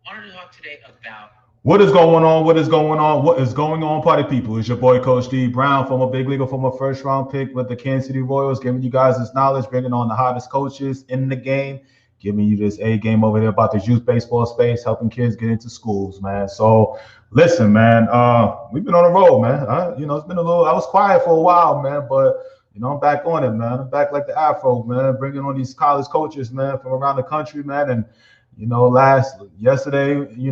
wanted to talk today about. What is going on? What is going on? What is going on, party people? It's your boy, Coach D Brown, former big leaguer, former first round pick with the Kansas City Royals, giving you guys this knowledge, bringing on the hottest coaches in the game, giving you this A game over here about the youth baseball space, helping kids get into schools, man. So, listen, man, we've been on the road, man. It's been a little, I was quiet for a while, man, but I'm back on it, man. I'm back like the Afro, man, bringing on these college coaches, man, from around the country, man, and last yesterday, we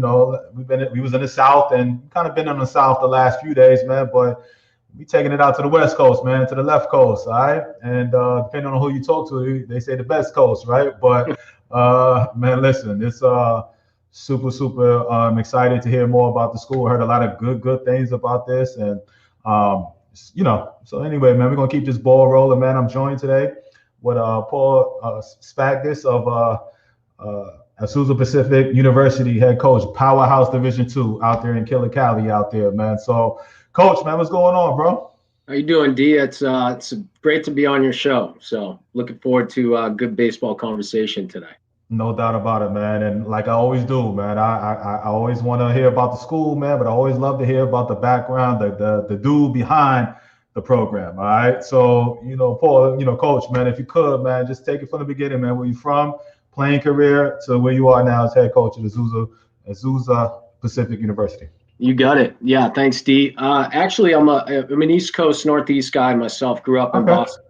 was in the South and kind of been in the South the last few days, man. But we taking it out to the West Coast, man, to the left coast, all right. And depending on who you talk to, they say the best coast, right? But man, listen, it's super excited to hear more about the school. I heard a lot of good things about this, and So anyway, man, we're gonna keep this ball rolling, man. I'm joined today with Paul Svagdis of Azusa Pacific University head coach, Powerhouse Division II out there in Cali out there, man. So, Coach, man, what's going on, bro? How you doing, D? It's great to be on your show. So looking forward to a good baseball conversation today. No doubt about it, man. And like I always do, man, I always want to hear about the school, man, but I always love to hear about the background, the dude behind the program. All right. So, Paul, Coach, man, if you could, man, just take it from the beginning, man. Where you from? Playing career to where you are now as head coach at Azusa Pacific University. You got it. Yeah, thanks, D. Actually, I'm an East Coast, Northeast guy myself. Grew up in Boston.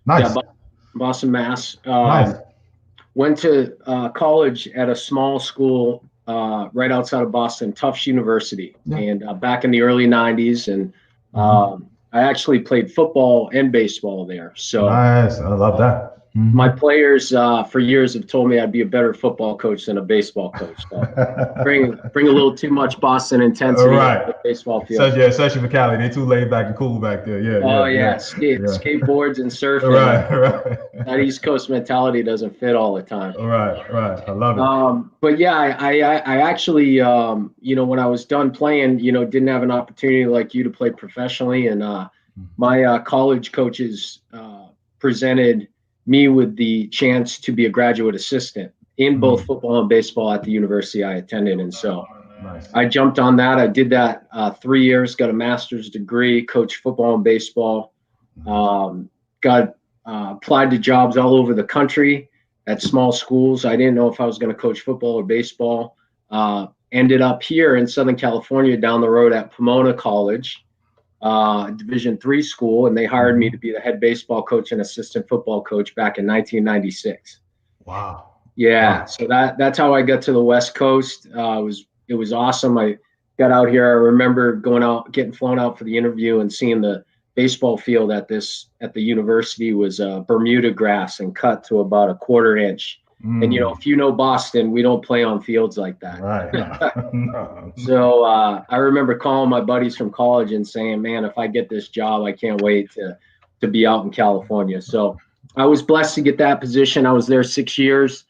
Nice. Yeah, Boston, Mass. Nice. Went to college at a small school right outside of Boston, Tufts University, and back in the early '90s, and I actually played football and baseball there. So nice. I love that. My players for years have told me I'd be a better football coach than a baseball coach. So bring a little too much Boston intensity to the baseball field. Especially for Cali, they're too laid back and cool back there. Skateboards and surfing. Right. That East Coast mentality doesn't fit all the time. Right. I love it. But yeah, I actually, when I was done playing, didn't have an opportunity like you to play professionally, and my college coaches presented me with the chance to be a graduate assistant in both football and baseball at the university I attended. And so I jumped on that. I did that 3 years, got a master's degree, coached football and baseball, got applied to jobs all over the country at small schools. I didn't know if I was going to coach football or baseball. Ended up here in Southern California down the road at Pomona College, Division III school, and they hired me to be the head baseball coach and assistant football coach back in 1996. Wow. Yeah. Wow. So that's how I got to the West Coast. It was awesome. I got out here. I remember getting flown out for the interview and seeing the baseball field at the university was Bermuda grass and cut to about a quarter inch. And if you know Boston, we don't play on fields like that. Right. So I remember calling my buddies from college and saying, "Man, if I get this job, I can't wait to be out in California." So I was blessed to get that position. I was there 6 years,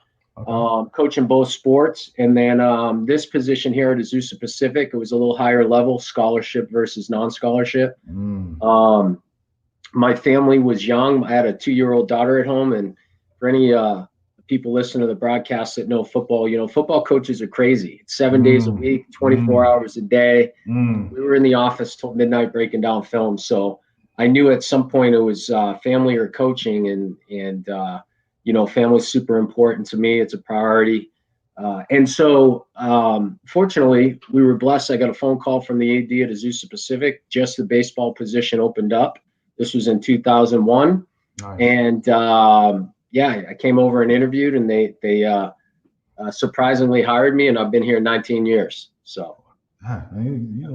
coaching both sports, and then this position here at Azusa Pacific, it was a little higher level, scholarship versus non-scholarship. My family was young. I had a 2-year-old daughter at home, and for any people listen to the broadcast that know football, football coaches are crazy. It's 7 days a week, 24 hours a day. We were in the office till midnight breaking down film. So I knew at some point it was family or coaching, and family's super important to me. It's a priority. And so fortunately, we were blessed. I got a phone call from the AD at Azusa Pacific. Just the baseball position opened up. This was in 2001. Nice. And I came over and interviewed, and they surprisingly hired me, and I've been here 19 years. So, you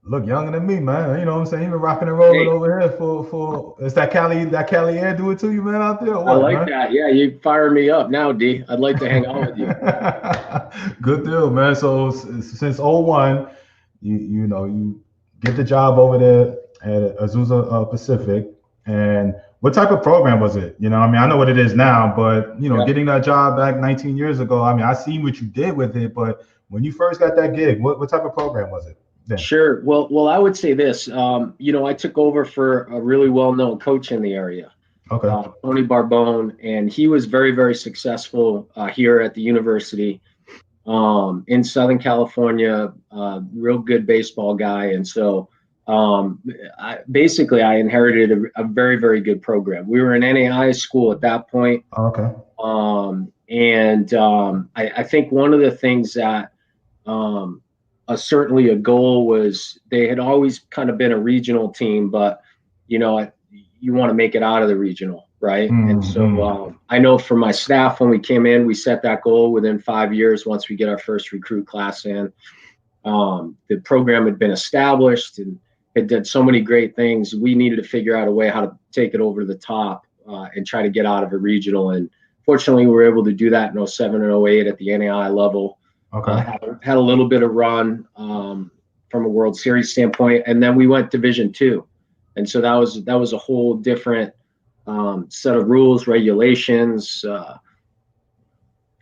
look younger than me, man. You know what I'm saying? You've been rocking and rolling over here for it's that Cali air do it to you, man, out there? Or what, I like that. Yeah, you fire me up now, D. I'd like to hang out with you. Good deal, man. So since 01, you get the job over there at Azusa Pacific, and what type of program was it? I know what it is now, but, getting that job back 19 years ago, I seen what you did with it, but when you first got that gig, what type of program was it then? Sure. Well, I would say this, I took over for a really well-known coach in the area. Okay. Tony Barbone, and he was very, very successful here at the university in Southern California. Real good baseball guy, and so I inherited a very, very good program. We were an NAI school at that point. Okay. I think one of the things that certainly a goal was they had always kind of been a regional team, but you know, you want to make it out of the regional, right? And so I know for my staff, when we came in, we set that goal within 5 years. Once we get our first recruit class in, the program had been established and it did so many great things. We needed to figure out a way how to take it over the top and try to get out of a regional. And fortunately, we were able to do that in 07 and 08 at the NAI level. Okay. Had a little bit of run from a World Series standpoint, and then we went Division II, and so that was a whole different set of rules, regulations.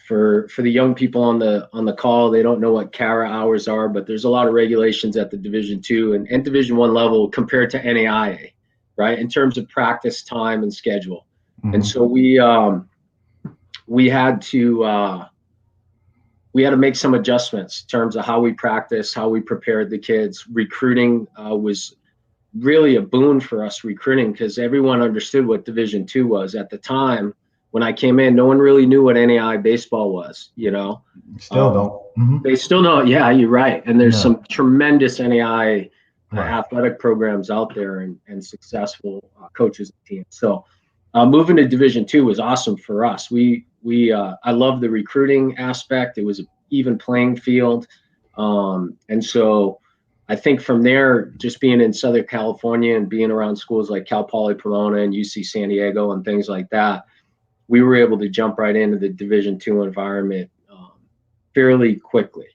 For the young people on the call, they don't know what CARA hours are, but there's a lot of regulations at the Division II and Division I level compared to NAIA, right? In terms of practice time and schedule, and so we had to make some adjustments in terms of how we practice, how we prepared the kids. Recruiting was really a boon for us recruiting because everyone understood what Division II was at the time. When I came in, no one really knew what NAI baseball was, you know. Still don't. They still don't. Yeah, you're right. And there's some tremendous NAI athletic programs out there and successful coaches and teams. So moving to Division II was awesome for us. I love the recruiting aspect. It was an even playing field. And so I think from there, just being in Southern California and being around schools like Cal Poly Pomona and UC San Diego and things like that, we were able to jump right into the Division II environment fairly quickly.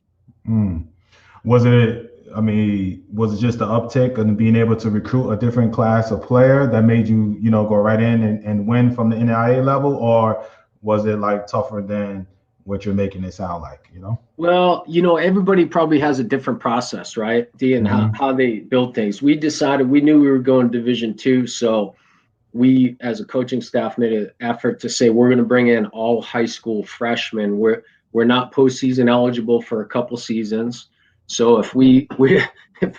Was it just the uptick and being able to recruit a different class of player that made you, go right in and win from the NAIA level, or was it like tougher than what you're making it sound like, Well, everybody probably has a different process, right? And how they build things. We knew we were going Division II, so we, as a coaching staff, made an effort to say we're going to bring in all high school freshmen. We're not postseason eligible for a couple seasons, so if we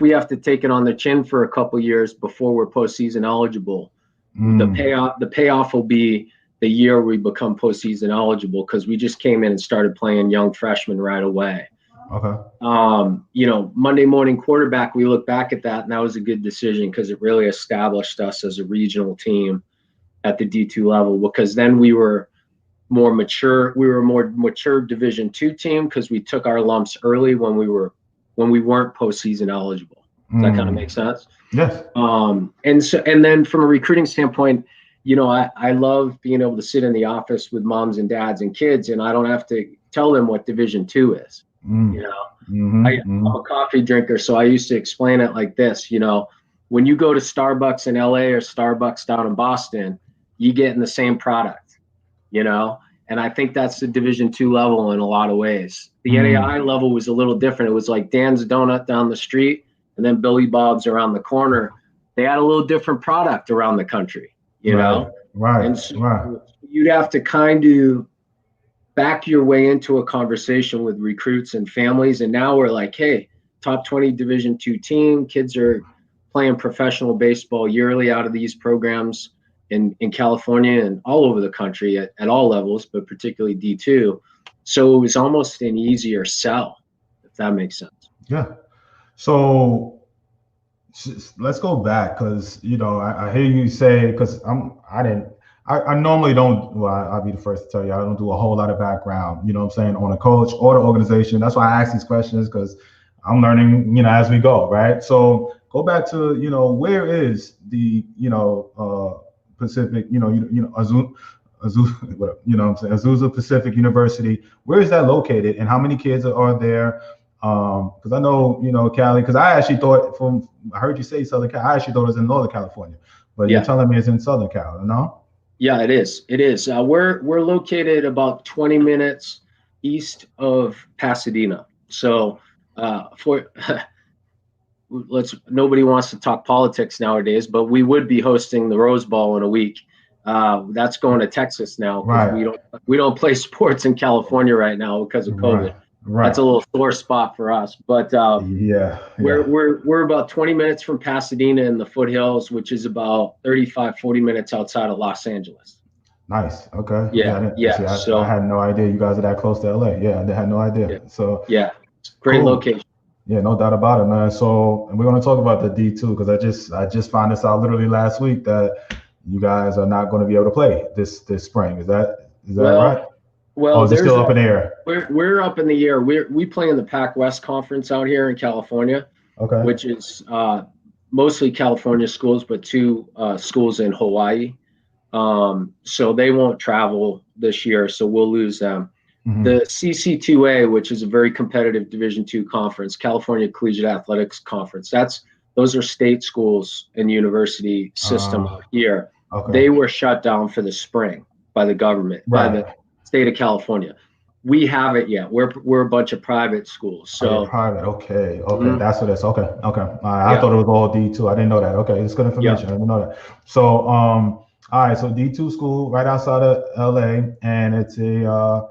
have to take it on the chin for a couple years before we're postseason eligible, the payoff will be the year we become postseason eligible because we just came in and started playing young freshmen right away. Okay. Monday morning quarterback, we look back at that, and that was a good decision because it really established us as a regional team at the D2 level, because then we were more mature. We were a more mature Division II team because we took our lumps early when we weren't postseason eligible. Does that kind of make sense? Yes. And then from a recruiting standpoint, I love being able to sit in the office with moms and dads and kids, and I don't have to tell them what Division II is. I'm a coffee drinker, so I used to explain it like this. When you go to Starbucks in LA or Starbucks down in Boston, you get in the same product, and I think that's the Division II level in a lot of ways. The NAI level was a little different. It was like Dan's Donut down the street and then Billy Bob's around the corner. They had a little different product around the country, Right. And so you'd have to kind of back your way into a conversation with recruits and families. And now we're like, hey, top 20 Division II team, kids are playing professional baseball yearly out of these programs in California and all over the country at all levels, but particularly D2. So it was almost an easier sell, if that makes sense. Yeah. So let's go back because, I hear you say, because I normally don't, well, I'll be the first to tell you, I don't do a whole lot of background, on a coach or the organization. That's why I ask these questions, because I'm learning, as we go, right? So go back to, where is the, Pacific, Azusa Pacific University, where is that located and how many kids are there? Because I know, Cali, because I actually thought I heard you say Southern Cal, I actually thought it was in Northern California, but you're telling me it's in Southern Cal, no? Yeah, it is. It is. We're located about 20 minutes east of Pasadena. So nobody wants to talk politics nowadays, but we would be hosting the Rose Bowl in a week. That's going to Texas now because Right. we don't play sports in California right now because of COVID. Right. Right. That's a little sore spot for us. But Yeah. Yeah. we're about 20 minutes from Pasadena in the foothills, which is about 40 minutes outside of Los Angeles. Nice. Okay. Yeah. Yeah, I didn't yeah. see. I So had no idea you guys are that close to LA. Yeah. I had no yeah, idea. So yeah. Great cool. location. Yeah, no doubt about it, man. So, and we're going to talk about the D2 because I just found this out literally last week that you guys are not going to be able to play this spring. Is that right? Oh, Well, is it there's still up in the air? we're up in the air. We play in the Pac West Conference out here in California, Okay. which is mostly California schools, but two schools in Hawaii. So they won't travel this year, so we'll lose them. Mm-hmm. The CC2A, which is a very competitive Division II conference, California Collegiate Athletics Conference. Those are state schools and university system out here. Okay. They were shut down for the spring by the government, by the state of California. We haven't yet. We're a bunch of private schools. So private. Okay. Mhm. That's what it's. Okay. I thought it was all D2. I didn't know that. Okay, it's good information. I didn't know that. So all right. So D2 school right outside of LA, and it's a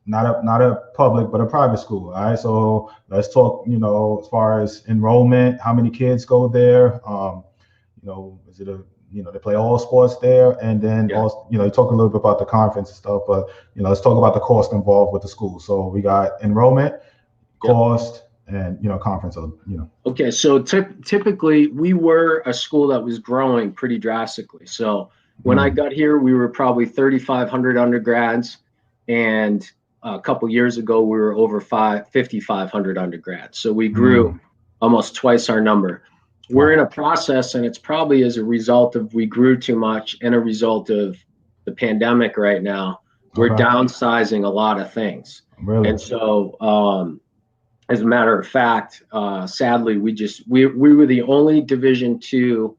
not a public but a private school. All right. So let's talk. As far as enrollment, how many kids go there? Is it they play all sports there, and then also, you talk a little bit about the conference and stuff, but let's talk about the cost involved with the school. So we got enrollment, cost, and conference. Okay, so typically we were a school that was growing pretty drastically. So when I got here, we were probably 3,500 undergrads, and a couple years ago we were over 5,500 undergrads. So we grew almost twice our number. We're in a process, and it's probably as a result of we grew too much and a result of the pandemic right now. We're downsizing a lot of things. Really? And so as a matter of fact, sadly, we were the only Division II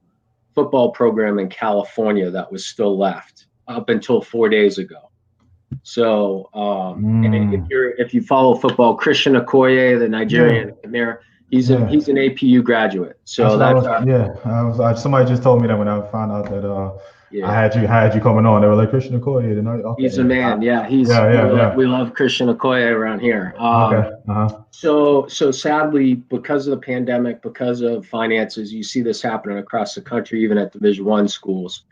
football program in California that was still left up until 4 days ago. So and if you follow football, Christian Okoye, the Nigerian there, he's an APU graduate. So somebody just told me that when I found out that I had you coming on. They were like, Christian Okoye. He's a man. We love Christian Okoye around here. So sadly, because of the pandemic, because of finances, you see this happening across the country, even at Division I schools.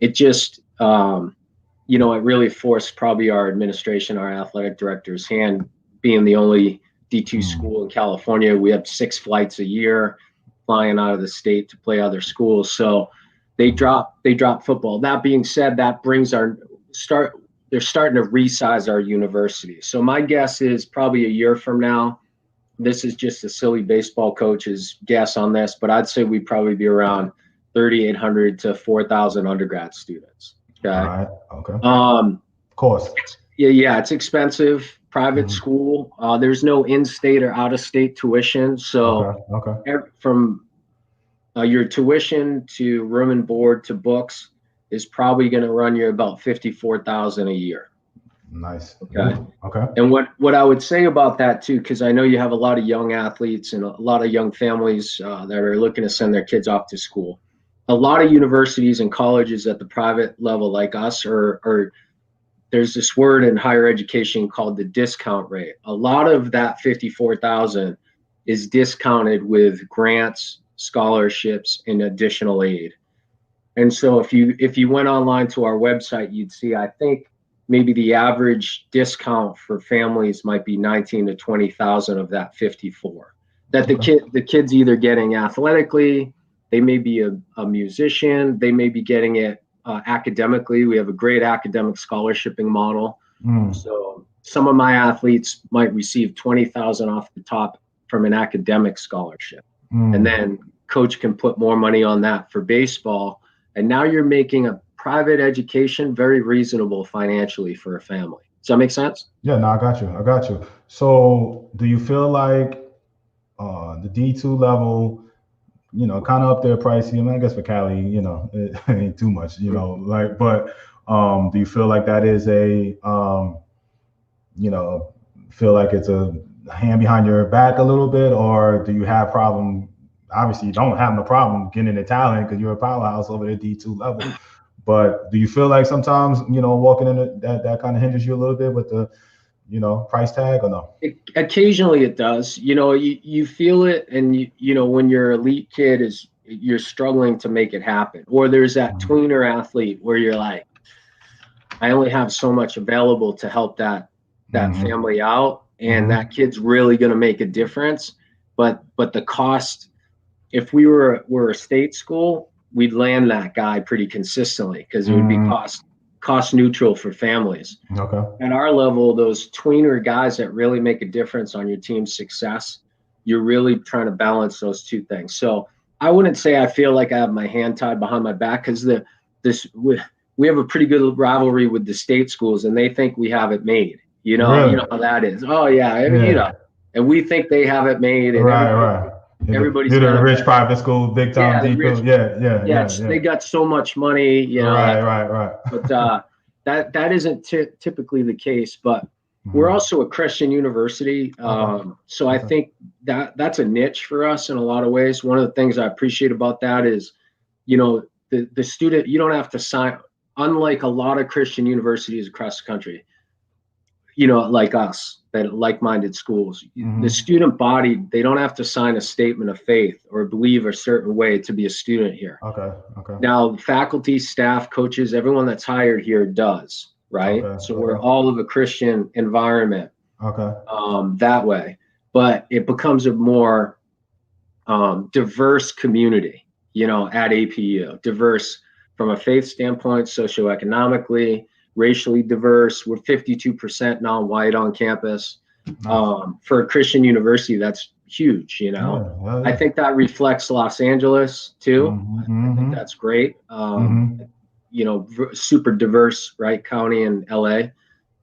It just it really forced probably our administration, our athletic director's hand, being the only D2 school in California. We have 6 flights a year flying out of the state to play other schools. So they drop football. That being said, that brings they're starting to resize our university. So my guess is probably a year from now, this is just a silly baseball coach's guess on this, but I'd say we'd probably be around 3,800 to 4,000 undergrad students. Okay. All right. Okay. Of course. Yeah, it's expensive. Private school. There's no in-state or out-of-state tuition. So from your tuition to room and board to books is probably going to run you about $54,000 a year. Nice. Okay. Okay. And what I would say about that too, because I know you have a lot of young athletes and a lot of young families that are looking to send their kids off to school. A lot of universities and colleges at the private level like us are there's this word in higher education called the discount rate. A lot of that 54,000 is discounted with grants, scholarships, and additional aid. And so if you went online to our website, you'd see, I think maybe the average discount for families might be 19 to 20,000 of that 54. That the kid's either getting athletically, they may be a musician, they may be getting it academically. We have a great academic scholarshiping model. So some of my athletes might receive 20,000 off the top from an academic scholarship. And then coach can put more money on that for baseball. And now you're making a private education very reasonable financially for a family. Does that make sense? Yeah, no, I got you. So do you feel like the D2 level, kind of up there pricey? I mean, I guess for Cali, it ain't too much, but do you feel like that is feel like it's a hand behind your back a little bit, or do you have problem? Obviously you don't have no problem getting into talent because you're a powerhouse over the D2 level, But do you feel like sometimes, walking in that kind of hinders you a little bit with the, price tag, or no? Occasionally it does. You feel it, and when your elite kid you're struggling to make it happen, or there's that tweener athlete where you're like, I only have so much available to help that family out, and that kid's really going to make a difference. But the cost, if we're a state school, we'd land that guy pretty consistently because it would be cost neutral for families. Okay. At our level, those tweener guys that really make a difference on your team's success, you're really trying to balance those two things. So I wouldn't say I feel like I have my hand tied behind my back, because we have a pretty good rivalry with the state schools, and they think we have it made. Really? You know how that is. Oh yeah, and we think they have it made. And right. Everybody's you're the rich private school, big time deep. Yeah. They got so much money, Right. But that isn't typically the case. But we're also a Christian university, so I think that's a niche for us in a lot of ways. One of the things I appreciate about that is, the student, you don't have to sign, unlike a lot of Christian universities across the country, like us, that like-minded schools, the student body, they don't have to sign a statement of faith or believe a certain way to be a student here. Okay. Now, faculty, staff, coaches, everyone that's hired here does, right? So we're all of a Christian environment. Okay. That way, but it becomes a more diverse community, at APU, diverse from a faith standpoint, socioeconomically, racially diverse. We're 52% non-white on campus. For a Christian university, that's huge. Yeah. I think that reflects Los Angeles too. I think that's great. Super diverse, right? County and LA.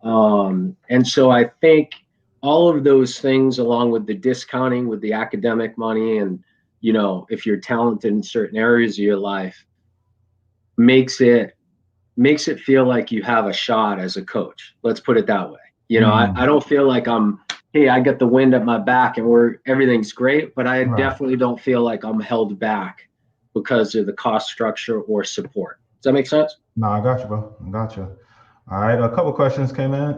And so I think all of those things, along with the discounting with the academic money, and if you're talented in certain areas of your life, makes it feel like you have a shot as a coach. Let's put it that way. I don't feel like I got the wind at my back and everything's great, but I definitely don't feel like I'm held back because of the cost structure or support. Does that make sense? No, I got you, bro. I got you. All right. A couple questions came in.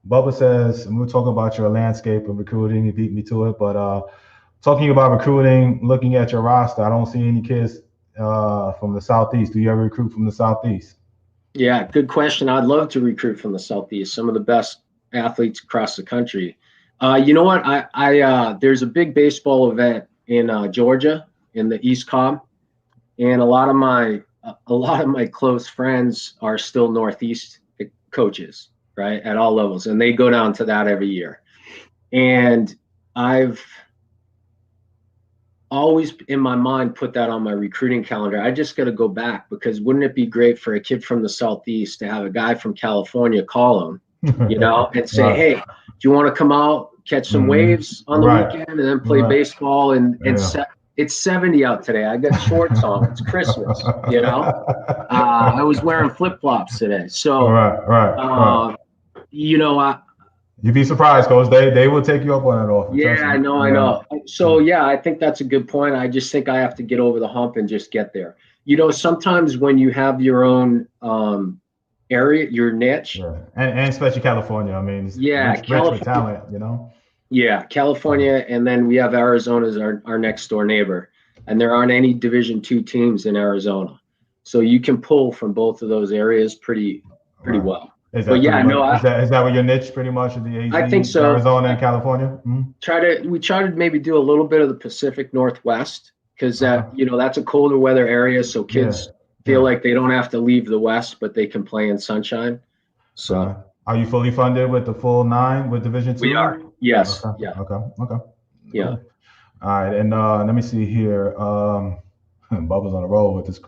Bubba says, and we're talking about your landscape of recruiting. You beat me to it, but talking about recruiting, looking at your roster, I don't see any kids from the Southeast. Do you ever recruit from the Southeast? Yeah, good question. I'd love to recruit from the Southeast. Some of the best athletes across the country. You know what? There's a big baseball event in Georgia, in the East Cobb, and a lot of my close friends are still Northeast coaches, right, at all levels, and they go down to that every year. And I've always in my mind put that on my recruiting calendar. I just got to go back, because wouldn't it be great for a kid from the Southeast to have a guy from California call him, and say, hey, do you want to come out, catch some waves on the weekend, and then play baseball? And it's 70 out today. I got shorts on. It's Christmas, I was wearing flip-flops today. So, you'd be surprised, Coach. They will take you up on it offer. Yeah, I know. So, yeah, I think that's a good point. I just think I have to get over the hump and just get there. Sometimes when you have your own area, your niche. And especially California. I mean, California with talent, Yeah, California, and then we have Arizona as our next door neighbor. And there aren't any Division II teams in Arizona. So you can pull from both of those areas pretty well. Is that what your niche pretty much is, the AZ, I think so. Arizona and California? We try to maybe do a little bit of the Pacific Northwest, because that's a colder weather area, so kids feel like they don't have to leave the West, but they can play in sunshine. So are you fully funded with the full 9 with Division II? We are. Yes. Okay. Yeah. Okay. Yeah. Cool. All right, and let me see here. Bubba's on the roll with this.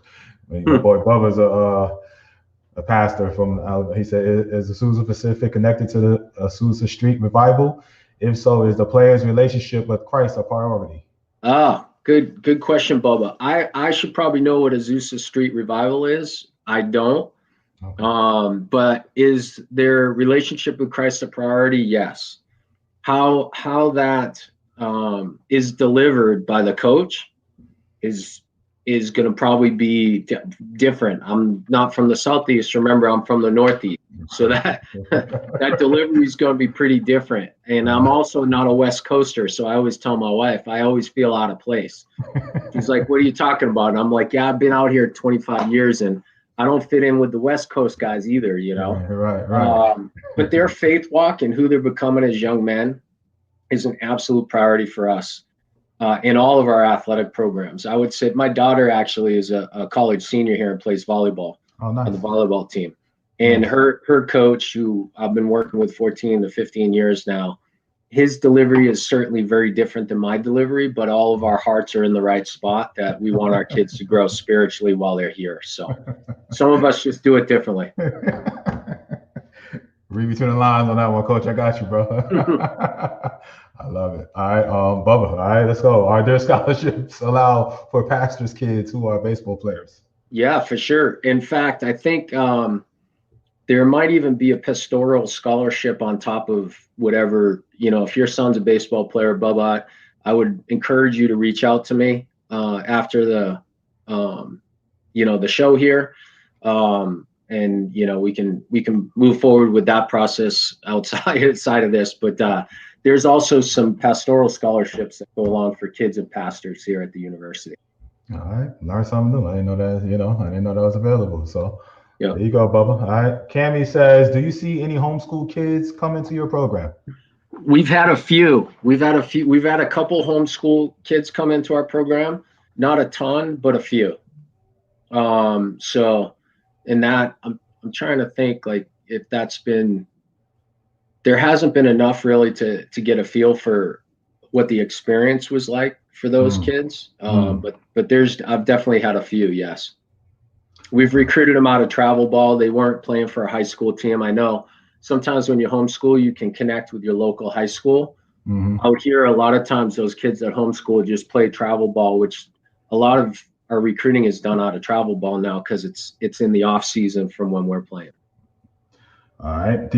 My boy Bubba's a pastor from, he said, is Azusa Pacific connected to the Azusa Street Revival? If so, is the player's relationship with Christ a priority? Good question, Bubba. I should probably know what Azusa Street Revival is. I don't. Okay. But is their relationship with Christ a priority? Yes. How that is delivered by the coach is is going to probably be different. I'm not from the Southeast. Remember, I'm from the Northeast. So that that delivery is going to be pretty different. And I'm also not a West Coaster. So I always tell my wife, I always feel out of place. She's like, what are you talking about? And I'm like, yeah, I've been out here 25 years and I don't fit in with the West Coast guys either, you know? Right. But their faith walk and who they're becoming as young men is an absolute priority for us. In all of our athletic programs. I would say my daughter actually is a college senior here and plays volleyball on the volleyball team. And her coach, who I've been working with 14 to 15 years now, his delivery is certainly very different than my delivery, but all of our hearts are in the right spot that we want our kids to grow spiritually while they're here. So some of us just do it differently. Read between the lines on that one, Coach. I got you, bro. I love it. All right, Bubba. All right, let's go. Are there scholarships allowed for pastors' kids who are baseball players? Yeah, for sure. In fact, I think there might even be a pastoral scholarship on top of whatever, you know, if your son's a baseball player, Bubba, I would encourage you to reach out to me after the, you know, the show here. And, you know, we can move forward with that process outside of this. But there's also some pastoral scholarships that go along for kids and pastors here at the university. All right, learn something new. I didn't know that. You know, I didn't know that was available. So yeah. There you go, Bubba. All right. Cammy says, do you see any homeschool kids come into your program? We've had a few. We've had a couple homeschool kids come into our program. Not a ton, but a few. So in that, I'm trying to think like if that's been. There hasn't been enough really to get a feel for what the experience was like for those kids. But I've definitely had a few. Yes. We've recruited them out of travel ball. They weren't playing for a high school team. I know sometimes when you homeschool, you can connect with your local high school. Out here, a lot of times those kids that homeschool just play travel ball, which a lot of our recruiting is done out of travel ball now because it's in the off season from when we're playing. All right.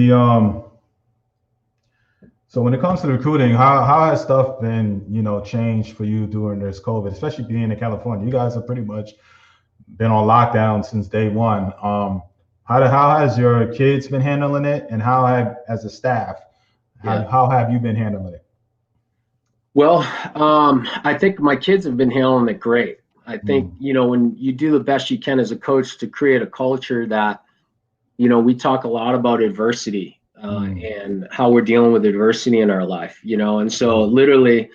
So when it comes to recruiting, how has stuff been, you know, changed for you during this COVID, especially being in California? You guys have pretty much been on lockdown since day one. How has your kids been handling it, and as a staff, how have you been handling it? Well, I think my kids have been handling it great. I think, you know, when you do the best you can as a coach to create a culture that, you know, we talk a lot about adversity and how we're dealing with adversity in our life, you know, and so literally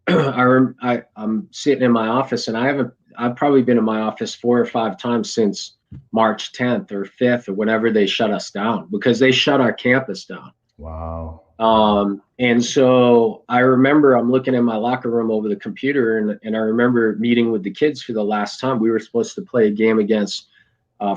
I'm sitting in my office and I've probably been in my office 4 or 5 times since March 10th or 5th or whenever they shut us down, because they shut our campus down. Wow. And so I remember I'm looking in my locker room over the computer and I remember meeting with the kids for the last time. We were supposed to play a game against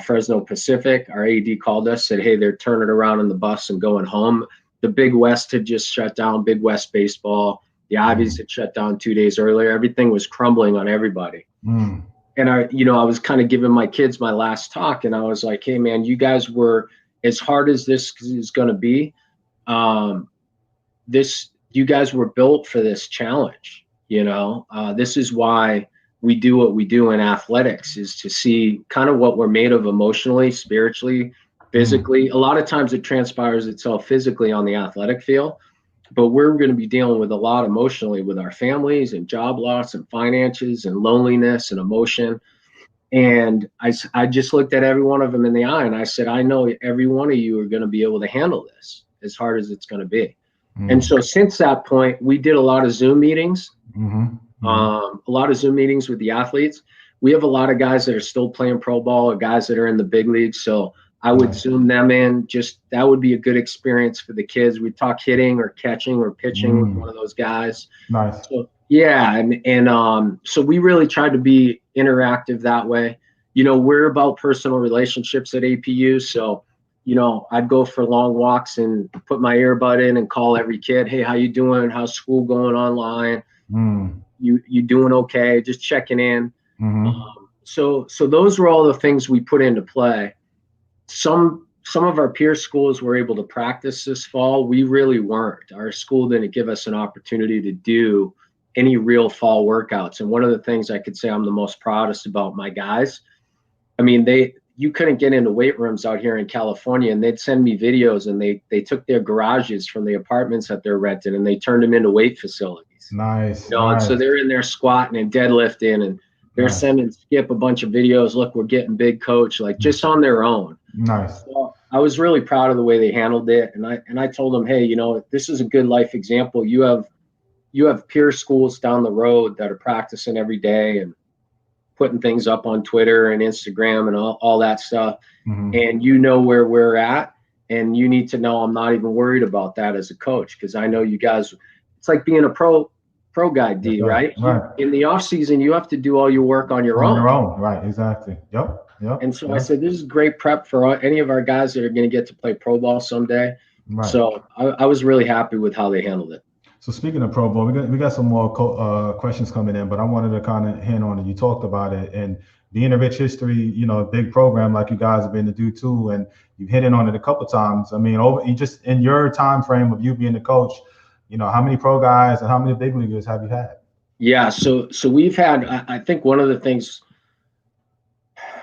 Fresno Pacific. Our AD called us, said, hey, they're turning around in the bus and going home. The Big West had just shut down, Big West baseball. The Ivies had shut down 2 days earlier. Everything was crumbling on everybody. And I was kind of giving my kids my last talk, and I was like, hey, man, you guys were, as hard as this is going to be, you guys were built for this challenge. You know, this is why we do what we do in athletics, is to see kind of what we're made of emotionally, spiritually, physically. A lot of times it transpires itself physically on the athletic field, but we're going to be dealing with a lot emotionally with our families and job loss and finances and loneliness and emotion. And I just looked at every one of them in the eye and I said, I know every one of you are going to be able to handle this as hard as it's going to be. And so since that point, we did a lot of Zoom meetings, a lot of Zoom meetings with the athletes. We have a lot of guys that are still playing pro ball or guys that are in the big leagues. So I would Zoom them in. Just that would be a good experience for the kids. We talk hitting or catching or pitching with one of those guys. Nice. So, yeah. And so we really tried to be interactive that way. You know, we're about personal relationships at APU. So, you know, I'd go for long walks and put my earbud in and call every kid. Hey, how you doing? How's school going online? You doing okay? Just checking in. So those were all the things we put into play. Some of our peer schools were able to practice this fall. We really weren't. Our school didn't give us an opportunity to do any real fall workouts. And one of the things I could say I'm the most proudest about my guys, I mean, you couldn't get into weight rooms out here in California, and they'd send me videos, and they took their garages from the apartments that they're renting and they turned them into weight facilities. Nice. You know, nice. And so they're in there squatting and deadlifting, and they're Nice. sending Skip a bunch of videos. Look, we're getting big, coach, like just on their own. Nice. So I was really proud of the way they handled it. And I told them, hey, you know, this is a good life example. You have peer schools down the road that are practicing every day and putting things up on Twitter and Instagram and all that stuff. Mm-hmm. And you know where we're at. And you need to know I'm not even worried about that as a coach, because I know you guys, it's like being a pro guy, D, right? In the off season, you have to do all your work on your own. On your own, right? Exactly. Yep. And so I said, this is great prep for any of our guys that are going to get to play pro ball someday. Right. So I was really happy with how they handled it. So speaking of pro ball, we got some more questions coming in, but I wanted to kind of hint on it. You talked about it, and being a rich history, you know, a big program like you guys have been to do too, and you've hit on it a couple of times. I mean, you just in your time frame of you being the coach, you know, how many pro guys and how many big leaguers have you had? Yeah, so we've had, I think one of the things,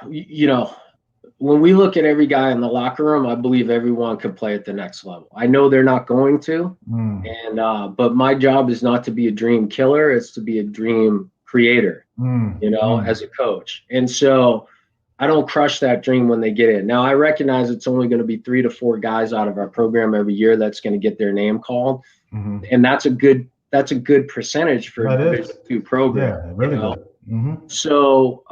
you know, when we look at every guy in the locker room, I believe everyone could play at the next level. I know they're not going to, but my job is not to be a dream killer. It's to be a dream creator, as a coach. And so I don't crush that dream when they get in. Now, I recognize it's only going to be 3 to 4 guys out of our program every year that's going to get their name called. Mm-hmm. And that's a good percentage for a Division II program. Yeah, really good. Mm-hmm. So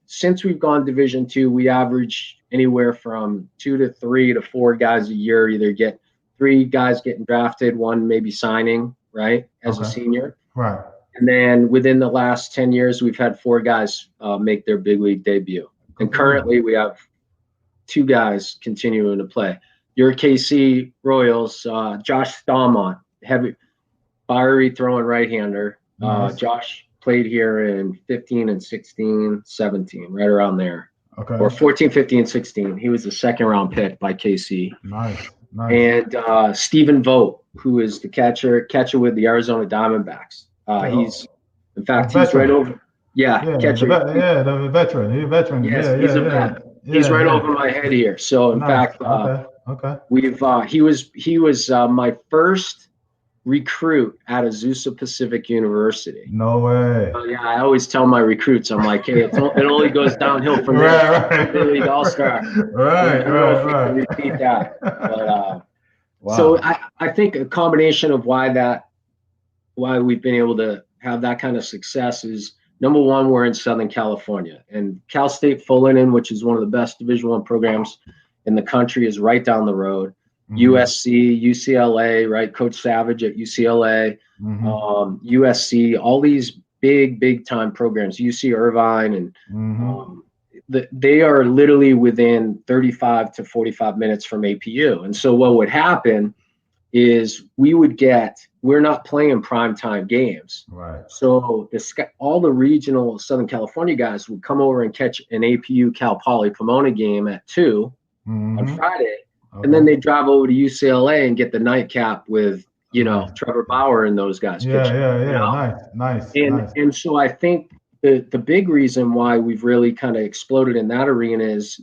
since we've gone Division II, we average anywhere from 2 to 3 to 4 guys a year. Either get 3 guys getting drafted, 1 maybe signing, right, as a senior. Right. And then within the last 10 years, we've had 4 guys make their big league debut. And currently we have 2 guys continuing to play. Your KC Royals, Josh Stalmont, heavy, fiery throwing right-hander. Nice. Josh played here in 15 and 16, 17, right around there. Okay. Or 14, 15, 16. He was the 2nd round pick by KC. Nice. And Stephen Vogt, who is the catcher with the Arizona Diamondbacks. He's right over. Catcher. The veteran. He's a veteran. Yes, he's a vet. He's right over my head here. So in fact, he was my first recruit at Azusa Pacific University. No way. I always tell my recruits, I'm like, hey, it only goes downhill from there. Right. League All-Star. Right. Repeat that. But, wow. So I think a combination of why we've been able to have that kind of success is, number one, we're in Southern California, and Cal State Fullerton, which is one of the best Division I programs in the country, is right down the road. Mm-hmm. USC, UCLA, right? Coach Savage at UCLA, USC, all these big time programs, UC Irvine, and they are literally within 35 to 45 minutes from APU. And so what would happen is we're not playing primetime games. Right. So all the regional Southern California guys would come over and catch an APU Cal Poly Pomona game at 2 on Friday. Okay. And then they drive over to UCLA and get the nightcap with, Trevor Bauer and those guys. Yeah. Nice. And so I think the big reason why we've really kind of exploded in that arena is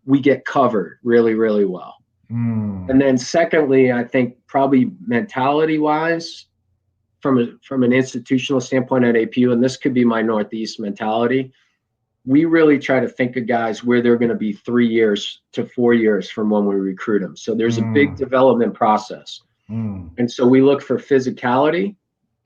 we get covered really, really well. And then secondly, I think probably mentality wise, from an institutional standpoint at APU, and this could be my Northeast mentality, we really try to think of guys where they're going to be 3 years to 4 years from when we recruit them. So there's a big development process. And so we look for physicality,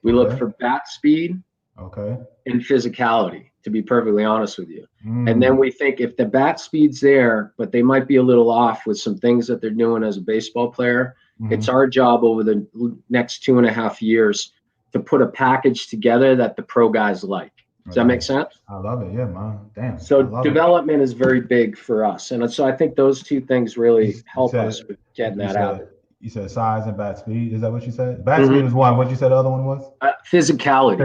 we look for bat speed, and physicality, to be perfectly honest with you. And then we think if the bat speed's there, but they might be a little off with some things that they're doing as a baseball player, it's our job over the next 2.5 years to put a package together that the pro guys like. Does that make sense? I love it. Yeah, man. Damn. So development is very big for us. And so I think those 2 things really help us with getting that out. You said size and bat speed. Is that what you said? Bat speed was one. What you said the other one was? Physicality.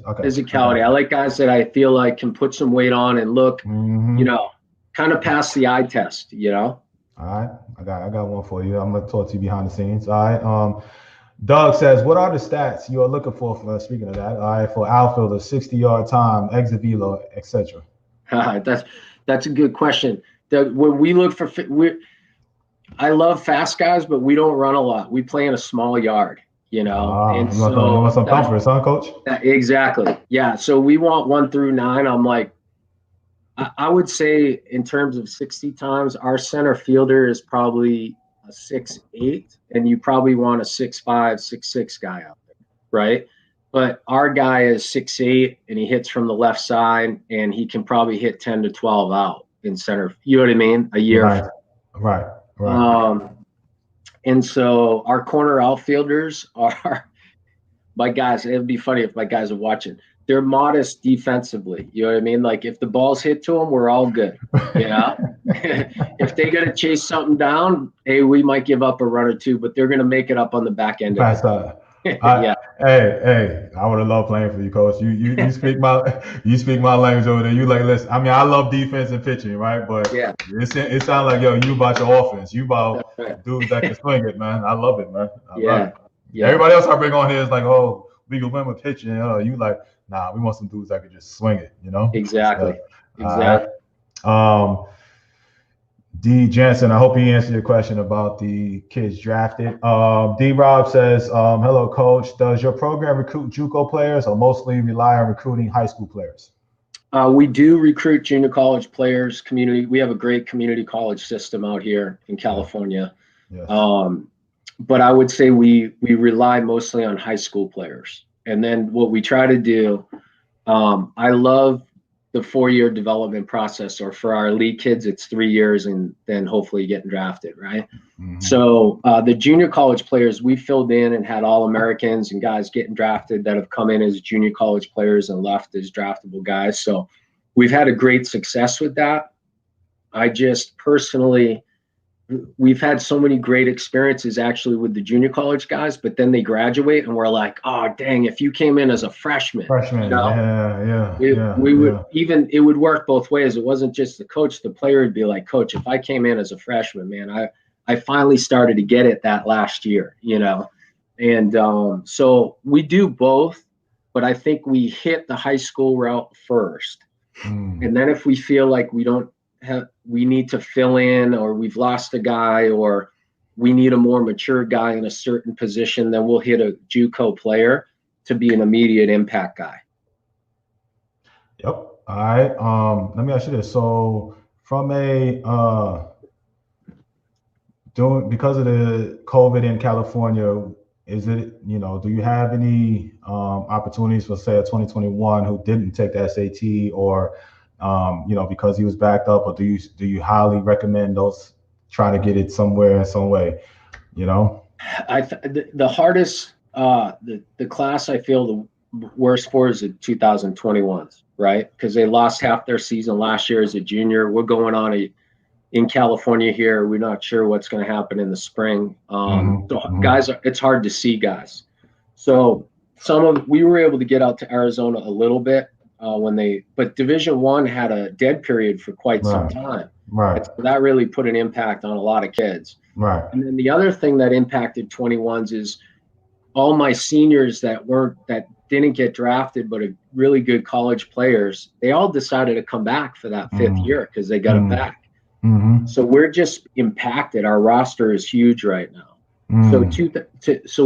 Okay. Physicality. I like guys that I feel like can put some weight on and look, kind of pass the eye test, All right. I got one for you. I'm going to talk to you behind the scenes. All right. Doug says, what are the stats you are looking for speaking of that, all right, for outfielder, 60-yard time, exit velo, etc.? That's a good question. When we look for I love fast guys, but we don't run a lot. We play in a small yard, and You want some thumpers, huh, Coach? Exactly. Yeah. So we want 1 through 9. I'm like, I would say in terms of 60 times, our center fielder is probably a 6'8", and you probably want a 6'5", 6'6" guy out there, right? But our guy is 6'8", and he hits from the left side, and he can probably hit 10 to 12 out in center. You know what I mean? A year. Right. And so our corner outfielders are my guys. It'd be funny if my guys are watching. They're modest defensively. You know what I mean? Like if the ball's hit to them, we're all good. If they got to chase something down, hey, we might give up a run or two, but they're going to make it up on the back end. Yeah. Hey, I would have loved playing for you, Coach. You speak my language over there. You like, listen. I mean, I love defense and pitching, right? But it sounds like you about your offense. You about dudes that can swing it, man. I love it, man. I love it. Yeah. Everybody else I bring on here is like, oh, we can win with pitching. You like, nah, we want some dudes that can just swing it. Exactly. D. Jansen, I hope he answered your question about the kids drafted. D. Rob says, hello, Coach. Does your program recruit JUCO players or mostly rely on recruiting high school players? We do recruit junior college players, community. We have a great community college system out here in California. Yes. But I would say we rely mostly on high school players. And then what we try to do, I love the 4-year development process, or for our elite kids, it's 3 years and then hopefully getting drafted, right? Mm-hmm. So the junior college players, we filled in and had All-Americans and guys getting drafted that have come in as junior college players and left as draftable guys. So we've had a great success with that. I just personally, we've had so many great experiences actually with the junior college guys, but then they graduate and we're like, oh, dang, if you came in as a freshman, we would even, it would work both ways. It wasn't just the coach, the player would be like, Coach, if I came in as a freshman, man, I finally started to get it that last year, and so we do both, but I think we hit the high school route first. And then if we feel like we need to fill in, or we've lost a guy, or we need a more mature guy in a certain position, then we'll hit a JUCO player to be an immediate impact guy. Yep. All right. Let me ask you this. So from because of the COVID in California, is it, do you have any opportunities for, say, a 2021 who didn't take the SAT, or because he was backed up, or do you highly recommend those trying to get it somewhere in some way? The hardest, the class I feel the worst for is the 2021s, right? Because they lost half their season last year as a junior. We're going on in California here. We're not sure what's going to happen in the spring. Guys, it's hard to see guys. So we were able to get out to Arizona a little bit. But Division I had a dead period for quite some time. Right. So that really put an impact on a lot of kids. Right. And then the other thing that impacted 21s is all my seniors that didn't get drafted, but are really good college players, they all decided to come back for that 5th year because they got it back. Mm-hmm. So we're just impacted. Our roster is huge right now. So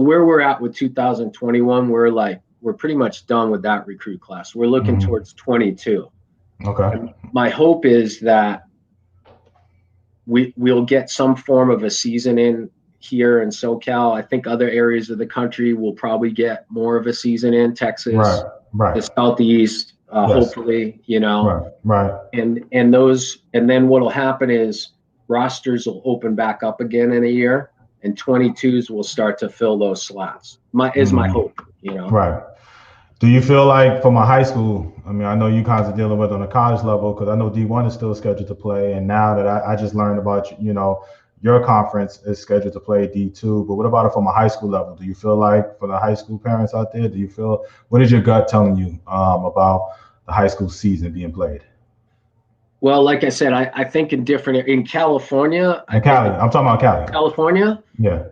where we're at with 2021, we're pretty much done with that recruit class. We're looking towards 22. Okay. And my hope is that we'll get some form of a season in here in SoCal. I think other areas of the country will probably get more of a season in. Texas, the Southeast, hopefully, Right. And then what'll happen is rosters will open back up again in a year, and 22s will start to fill those slots. My hope. Right. Do you feel like from a high school, I mean, I know you guys are dealing with on a college level, because I know D1 is still scheduled to play. And now that I just learned about, your conference is scheduled to play D2. But what about it from a high school level? Do you feel like, for the high school parents out there, what is your gut telling you about the high school season being played? Well, like I said, I think in California. I'm talking about Cali. California? Yeah.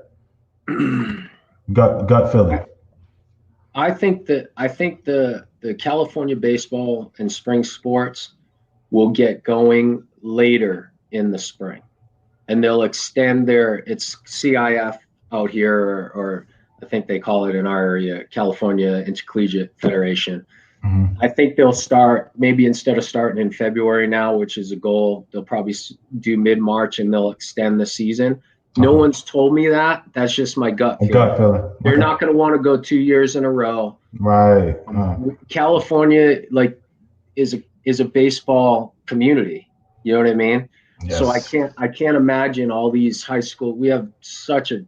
Gut feeling. I think the California baseball and spring sports will get going later in the spring, and they'll extend it's CIF out here, or I think they call it in our area California Intercollegiate Federation. Mm-hmm. I think they'll start, maybe instead of starting in February now, which is a goal, they'll probably do mid-March and they'll extend the season. No one's told me that. That's just my gut feeling. Gut feeling. They're not going to want to go 2 years in a row. Right. California, like, is a baseball community. You know what I mean? Yes. So I can't imagine all these high school. We have such an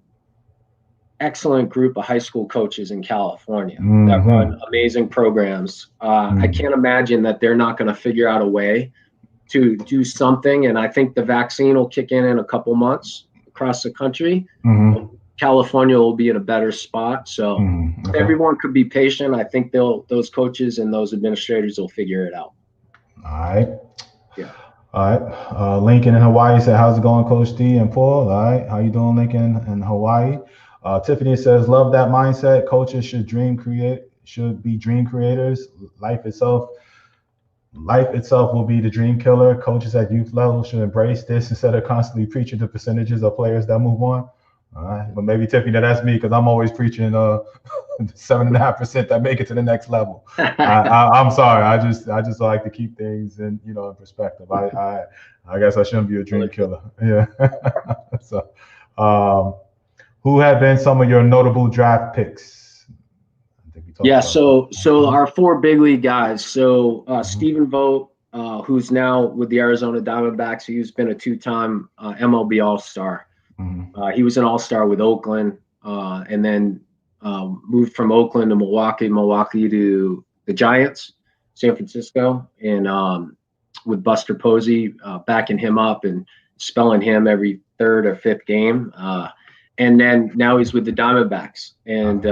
excellent group of high school coaches in California that run amazing programs. I can't imagine that they're not going to figure out a way to do something. And I think the vaccine will kick in a couple months across the country. California will be in a better spot. So if everyone could be patient, I think those coaches and those administrators will figure it out. All right. Yeah. All right. Lincoln in Hawaii said, "How's it going, Coach D and Paul?" All right. How you doing, Lincoln in Hawaii? Tiffany says, "Love that mindset. Coaches should be dream creators. Life itself will be the dream killer. Coaches at youth level should embrace this instead of constantly preaching the percentages of players that move on." All right. But maybe Tiffany, that's me, because I'm always preaching 7.5% that make it to the next level. I'm sorry. I just like to keep things in perspective. I guess I shouldn't be a dream killer. Yeah. So, who have been some of your notable draft picks? So our 4 big league guys. So Stephen Vogt, who's now with the Arizona Diamondbacks, he's been a 2-time MLB All-Star. He was an All-Star with Oakland, and then moved from Oakland to Milwaukee to the Giants, San Francisco, and with Buster Posey backing him up and spelling him every 3rd or 5th game. And then now he's with the Diamondbacks, and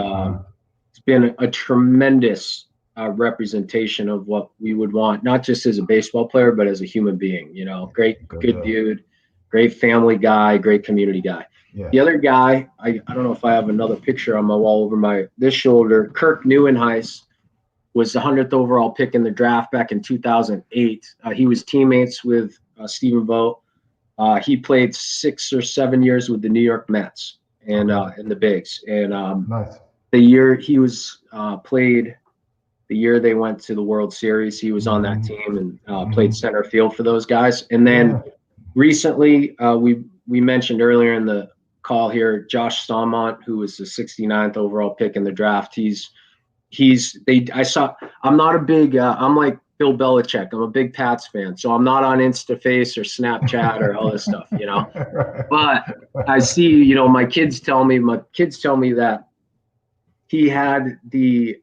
it's been a tremendous representation of what we would want, not just as a baseball player, but as a human being. Good dude, great family guy, great community guy. Yeah. The other guy, I don't know if I have another picture on my wall over this shoulder. Kirk Neuenhuis was the 100th overall pick in the draft back in 2008. He was teammates with Stephen Vogt. He played 6 or 7 years with the New York Mets and in the bigs. And nice. The year he was played, the year they went to the World Series, he was on that team and played center field for those guys. And then recently, we mentioned earlier in the call here, Josh Stallmont, who was the 69th overall pick in the draft. I'm not a big, I'm like Bill Belichick. I'm a big Pats fan, so I'm not on InstaFace or Snapchat or all this stuff, But I see, my kids tell me that he had the,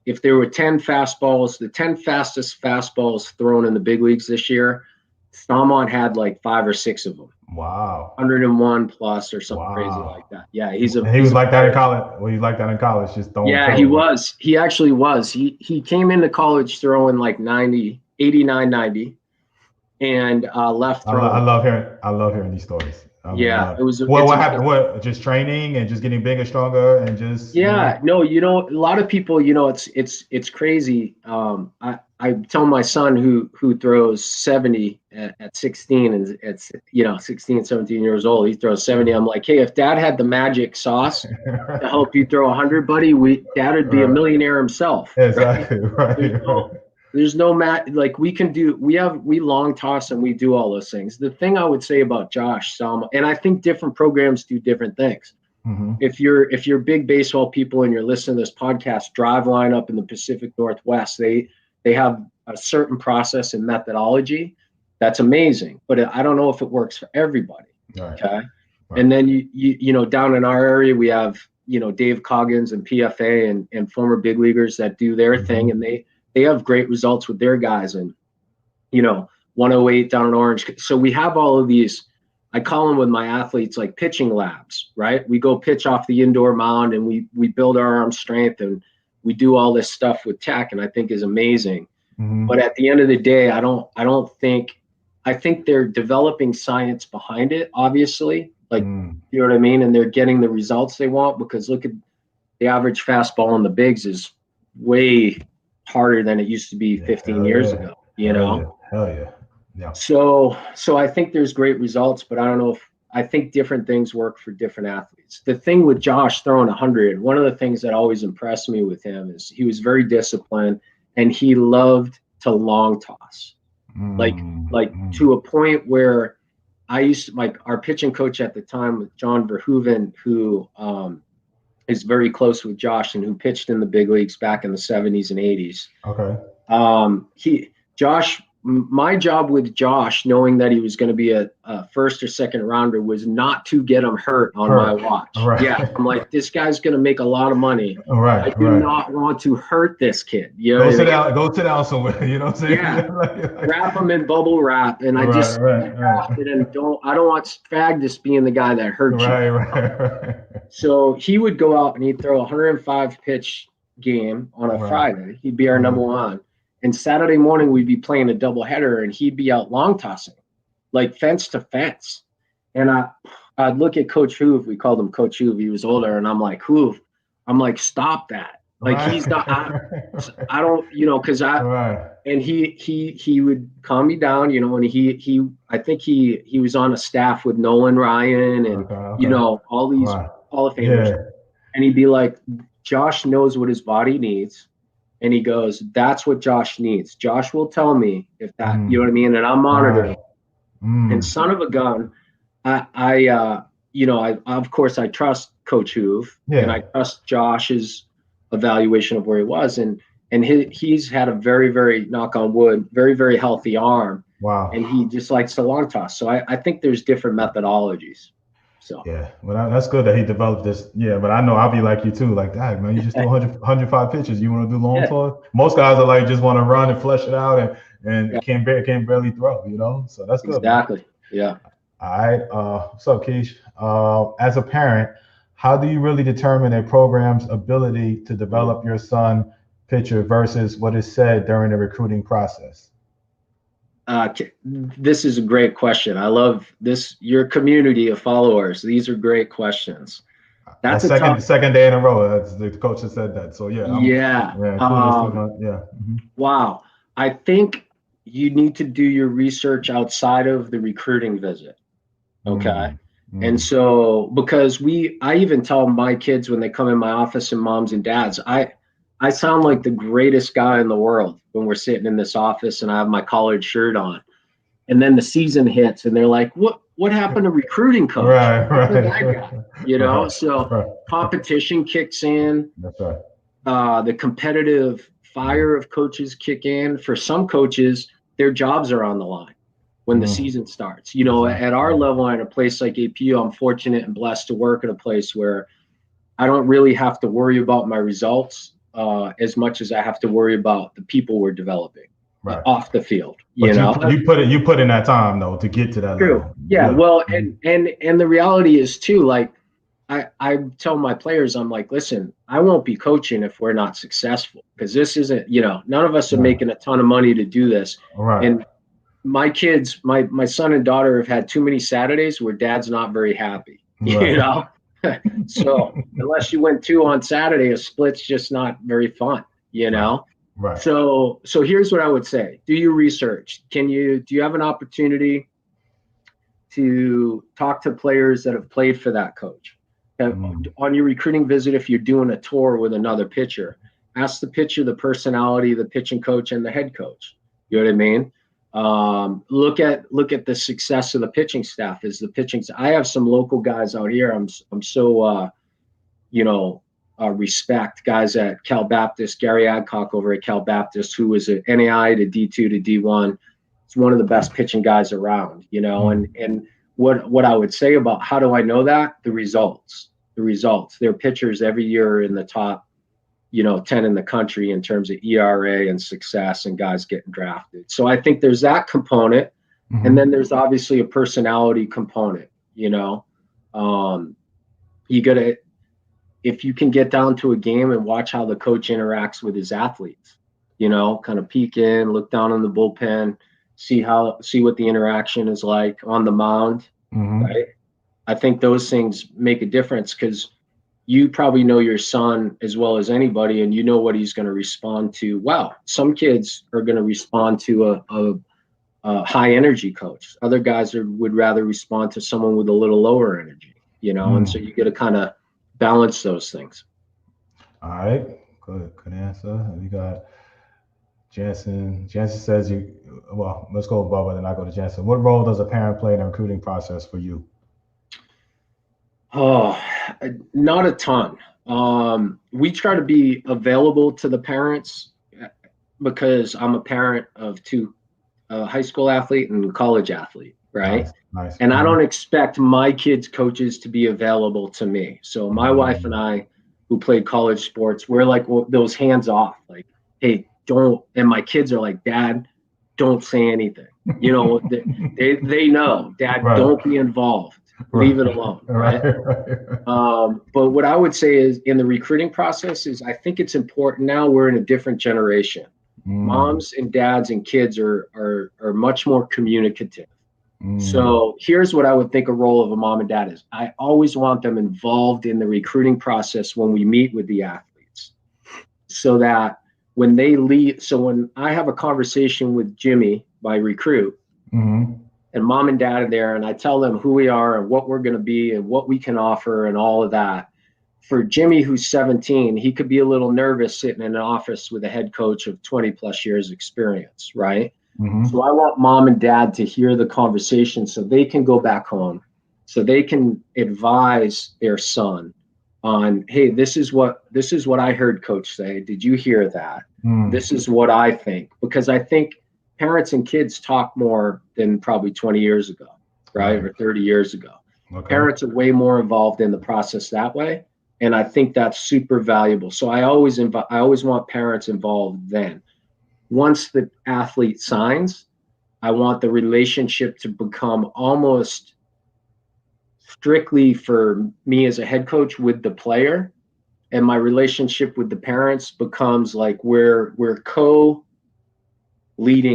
if there were 10 fastballs, the 10 fastest fastballs thrown in the big leagues this year, Stallmont had 5 or 6 of them. Wow. 101 plus or something crazy like that. Yeah, he was like that in college. Well, he's like that in college, just throwing. Yeah, he was. He actually was. He came into college throwing 89, 90, and left throwing. I love hearing these stories. It was. What happened? What, just training and just getting bigger, stronger, and just. No, a lot of people, it's crazy. I tell my son who throws 70 at 16 and at 16, 17 years old, he throws 70. I'm like, hey, if Dad had the magic sauce to help you throw 100, buddy, Dad would be a millionaire himself. Exactly. Right. There's no we long toss and we do all those things. The thing I would say about Josh Stallmont, and I think different programs do different things. If you're big baseball people and you're listening to this podcast, drive line up in the Pacific Northwest, they have a certain process and methodology that's amazing, but I don't know if it works for everybody. Right. Okay. Right. And then you down in our area, we have, Dave Coggins and PFA and former big leaguers that do their thing, and they have great results with their guys, and 108 down in Orange. So we have all of these, I call them with my athletes like pitching labs, right? We go pitch off the indoor mound and we build our arm strength and we do all this stuff with tech, and I think is amazing. But at the end of the day, I think they're developing science behind it, obviously, Like, you know what I mean? And they're getting the results they want, because look at the average fastball in the bigs is way harder than it used to be 15 years ago, you know? Hell yeah. Yeah. So I think there's great results, but I don't know if I think different things work for different athletes. The thing with Josh throwing 100, one of the things that always impressed me with him is he was very disciplined and he loved to long toss. Like to a point where I used to, like, our pitching coach at the time was John Verhoeven, who is very close with Josh and who pitched in the big leagues back in the 70s and 80s. Okay. My job with Josh, knowing that he was going to be a first or second rounder, was not to get him hurt on my watch. Right. Yeah, I'm like, this guy's going to make a lot of money. Right. I do not want to hurt this kid. You know, go sit down somewhere. You know what I'm saying? Yeah. Wrap him in bubble wrap, and I just drafted and I don't want Svagdis being the guy that hurt you. Right. So he would go out and he'd throw a 105 pitch game on a Friday. He'd be our number one. And Saturday morning, we'd be playing a doubleheader, and he'd be out long tossing, like fence to fence. And I'd look at Coach Hoove. We called him Coach Hoove. He was older, and I'm like, Hoove, stop that. Like, he's not. I don't, you know, because and he would calm me down, you know. And I think he was on a staff with Nolan Ryan and you know, all these Hall of Famers. Yeah. And he'd be like, Josh knows what his body needs. And he goes, that's what Josh needs. Josh will tell me if that, you know what I mean? And I'm monitoring. And son of a gun, of course, I trust Coach Hoove, and I trust Josh's evaluation of where he was. And he's had a very, very, knock on wood, very, very healthy arm. Wow. And he just likes to long toss. So I think there's different methodologies. So yeah, well, that's good that he developed this. Yeah, but I know I'll be like you too. Like, dang, man, you just throw 105 pitches. You want to do long toss? Most guys are like just want to run and flesh it out and can't barely throw. You know, so that's good. Exactly. Man. Yeah. All right. What's up, Keish? As a parent, how do you really determine a program's ability to develop your son pitcher versus what is said during the recruiting process? This is a great question. I love this. Your community of followers. These are great questions. That's second day in a row. The coach has said that. So yeah. Wow. I think you need to do your research outside of the recruiting visit. Okay. And so, because I even tell my kids when they come in my office, and moms and dads, I sound like the greatest guy in the world when we're sitting in this office and I have my collared shirt on. And then the season hits and they're like, what happened to recruiting coach? Right. You know, so competition kicks in. That's right. The competitive fire of coaches kick in. For some coaches, their jobs are on the line when the season starts. You know, at our level, at a place like APU, I'm fortunate and blessed to work at a place where I don't really have to worry about my results as much as I have to worry about the people we're developing off the field. You put in that time though to get to that True. level. Yeah. Well, and the reality is too, like I tell my players, I'm like, listen, I won't be coaching if we're not successful, because this isn't, you know, none of us are making a ton of money to do this. Right. And my kids, my son and daughter have had too many Saturdays where dad's not very happy, you know? So unless you went 2 on Saturday, a split's just not very fun, you know? Right. So here's what I would say. Do your research. Do you have an opportunity to talk to players that have played for that coach? On your recruiting visit, if you're doing a tour with another pitcher, ask the pitcher the personality, the pitching coach, and the head coach. You know what I mean? Look at the success of the pitching staff. I have some local guys out here. I'm so respect guys at Cal Baptist. Gary Adcock over at Cal Baptist, who was an NAI to D2 to D1. He's one of the best pitching guys around. You know, and what I would say about how do I know that? The results. Their pitchers every year in the top 10 in the country in terms of ERA and success and guys getting drafted. So I think there's that component. And then there's obviously a personality component, you know. If you can get down to a game and watch how the coach interacts with his athletes, you know, kind of peek in, look down in the bullpen, see what the interaction is like on the mound, right? I think those things make a difference because you probably know your son as well as anybody, and you know what he's going to respond to. Wow, some kids are going to respond to a high energy coach. Other guys would rather respond to someone with a little lower energy, and so you got to kind of balance those things. All right, good answer. We got Jansen. Jansen says well, let's go with Bubba, then I go to Jansen. What role does a parent play in the recruiting process for you? Oh, not a ton. We try to be available to the parents because I'm a parent of two, high school athlete and college athlete, right? Nice. And I don't expect my kids' coaches to be available to me. So my wife and I, who played college sports, we're like those hands off, like, hey, don't. And my kids are like, Dad, don't say anything. They know, Dad, Right. Don't be involved. Leave it alone, right? But what I would say is in the recruiting process is I think it's important now. We're in a different generation. Moms and dads and kids are much more communicative. So here's what I would think a role of a mom and dad is. I always want them involved in the recruiting process when we meet with the athletes, so that when they leave, so when I have a conversation with Jimmy, my recruit, and mom and dad are there, and I tell them who we are and what we're going to be and what we can offer and all of that. For Jimmy, who's 17, he could be a little nervous sitting in an office with a head coach of 20 plus years experience, right? So I want mom and dad to hear the conversation so they can go back home, so they can advise their son on, hey, this is what I heard coach say. Did you hear that? This is what I think. Because I think parents and kids talk more than probably 20 years ago, right? Or 30 years ago. Okay. Parents are way more involved in the process that way. And I think that's super valuable. So I always want parents involved then. Once the athlete signs, I want the relationship to become almost strictly for me as a head coach with the player. And my relationship with the parents becomes like we're co-leading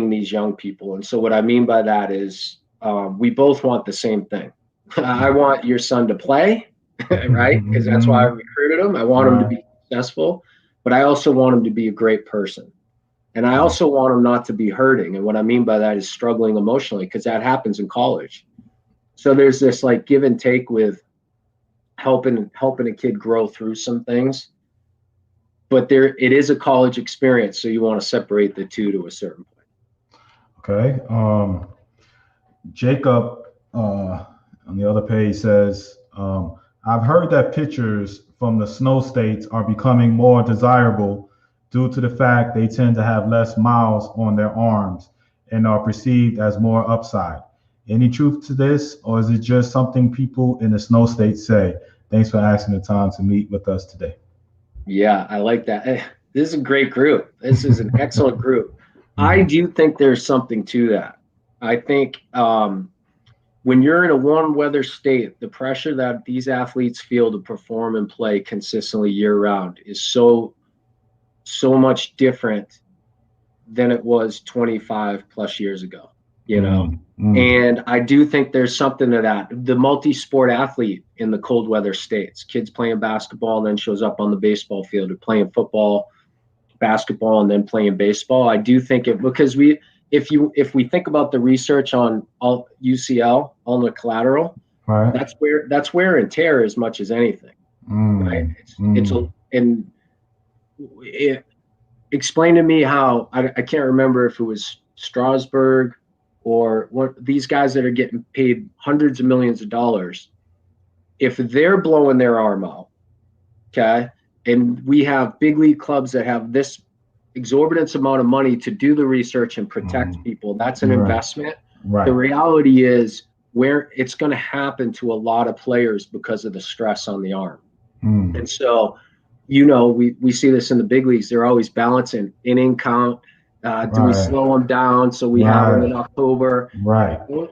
these young people. And so what I mean by that is we both want the same thing. I want your son to play, right? Because that's why I recruited him. I want him to be successful, but I also want him to be a great person. And I also want him not to be hurting. And what I mean by that is struggling emotionally, because that happens in college. So there's this like give and take with helping a kid grow through some things. But it is a college experience, so you want to separate the two to a certain point. Okay. Jacob on the other page says, I've heard that pitchers from the snow states are becoming more desirable due to the fact they tend to have less miles on their arms and are perceived as more upside. Any truth to this, or is it just something people in the snow states say? Thanks for asking the time to meet with us today. Yeah, I like that. This is a great group. This is an excellent group. I do think there's something to that. I think when you're in a warm weather state, the pressure that these athletes feel to perform and play consistently year round is so much different than it was 25 plus years ago, And I do think there's something to that. The multi-sport athlete in the cold weather states, kids playing basketball, then shows up on the baseball field, or playing football, basketball, and then playing baseball. I do think because if we think about the research on all UCL, on the collateral, that's wear and tear as much as anything, right? Explain to me how I can't remember if it was Strasburg or what, these guys that are getting paid hundreds of millions of dollars, if they're blowing their arm out, okay, and we have big league clubs that have this exorbitant amount of money to do the research and protect people, that's an investment. The reality is where it's going to happen to a lot of players because of the stress on the arm. And so we see this in the big leagues. They're always balancing inning count. Do we slow them down so we have them in October?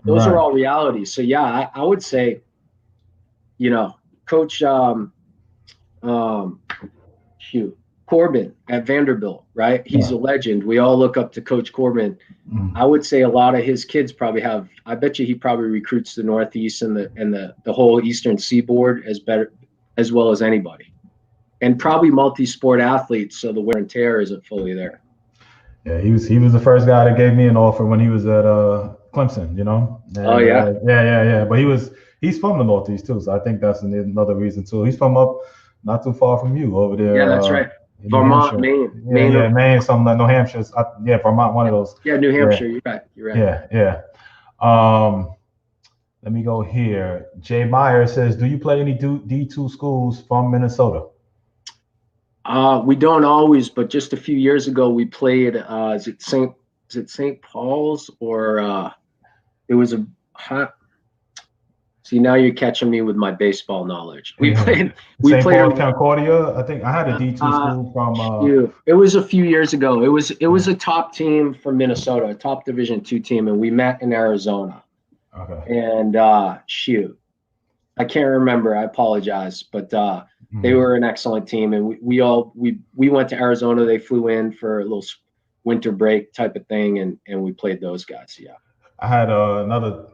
Those are all realities. So yeah, I would say, Coach, Corbin at Vanderbilt, right? He's a legend. We all look up to Coach Corbin. Mm. I would say a lot of his kids probably have. I bet you he probably recruits the Northeast and the whole Eastern Seaboard as well as anybody, and probably multi-sport athletes. So the wear and tear isn't fully there. Yeah, he was the first guy that gave me an offer when he was at Clemson. And, Oh yeah, yeah. But he's from the Northeast too, so I think that's another reason too. He's from up not too far from you over there. Yeah, that's right. Vermont, Maine. Maine, something like New Hampshire. Vermont, one of those. Yeah, New Hampshire. Yeah. You're right. Yeah. Let me go here. Jay Meyer says, "Do you play any D2 schools from Minnesota?" We don't always, but just a few years ago we played. Is it St. Paul's or it was a hot. See, now you're catching me with my baseball knowledge. We played St. Paul, Concordia. I think I had a D2 school from. It was a few years ago. It was a top team from Minnesota, a top Division II team, and we met in Arizona. Okay. And I can't remember. I apologize, but they were an excellent team, and we went to Arizona. They flew in for a little winter break type of thing, and we played those guys. Yeah. I had another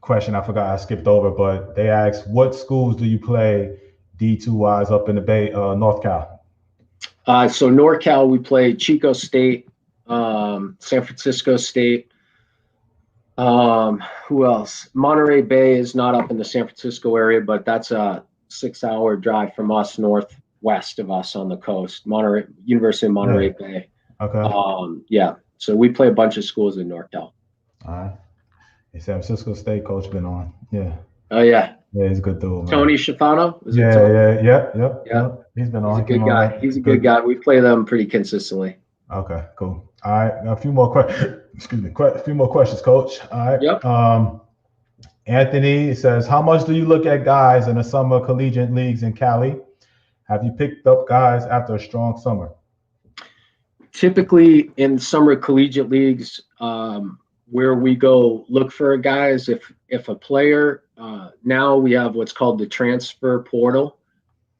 question I forgot I skipped over, but they asked, what schools do you play D2 wise up in the Bay, North Cal? So NorCal, we played Chico State, San Francisco State. Who else? Monterey Bay is not up in the San Francisco area, but that's a 6-hour drive from us, northwest of us on the coast. University of Monterey Bay. Okay. Yeah. So we play a bunch of schools in NorCal. All right. San Francisco State coach been on. Yeah. Oh yeah. Yeah, he's a good dude, man. Tony Schifano? Yeah. He's been on. He's a good guy. He's a good guy. We play them pretty consistently. Okay, cool. All right. A few more questions. Excuse me. A few more questions, Coach. All right. Yep. Anthony says, how much do you look at guys in the summer collegiate leagues in Cali? Have you picked up guys after a strong summer? Typically in summer collegiate leagues, where we go look for guys, if a player, now we have what's called the transfer portal,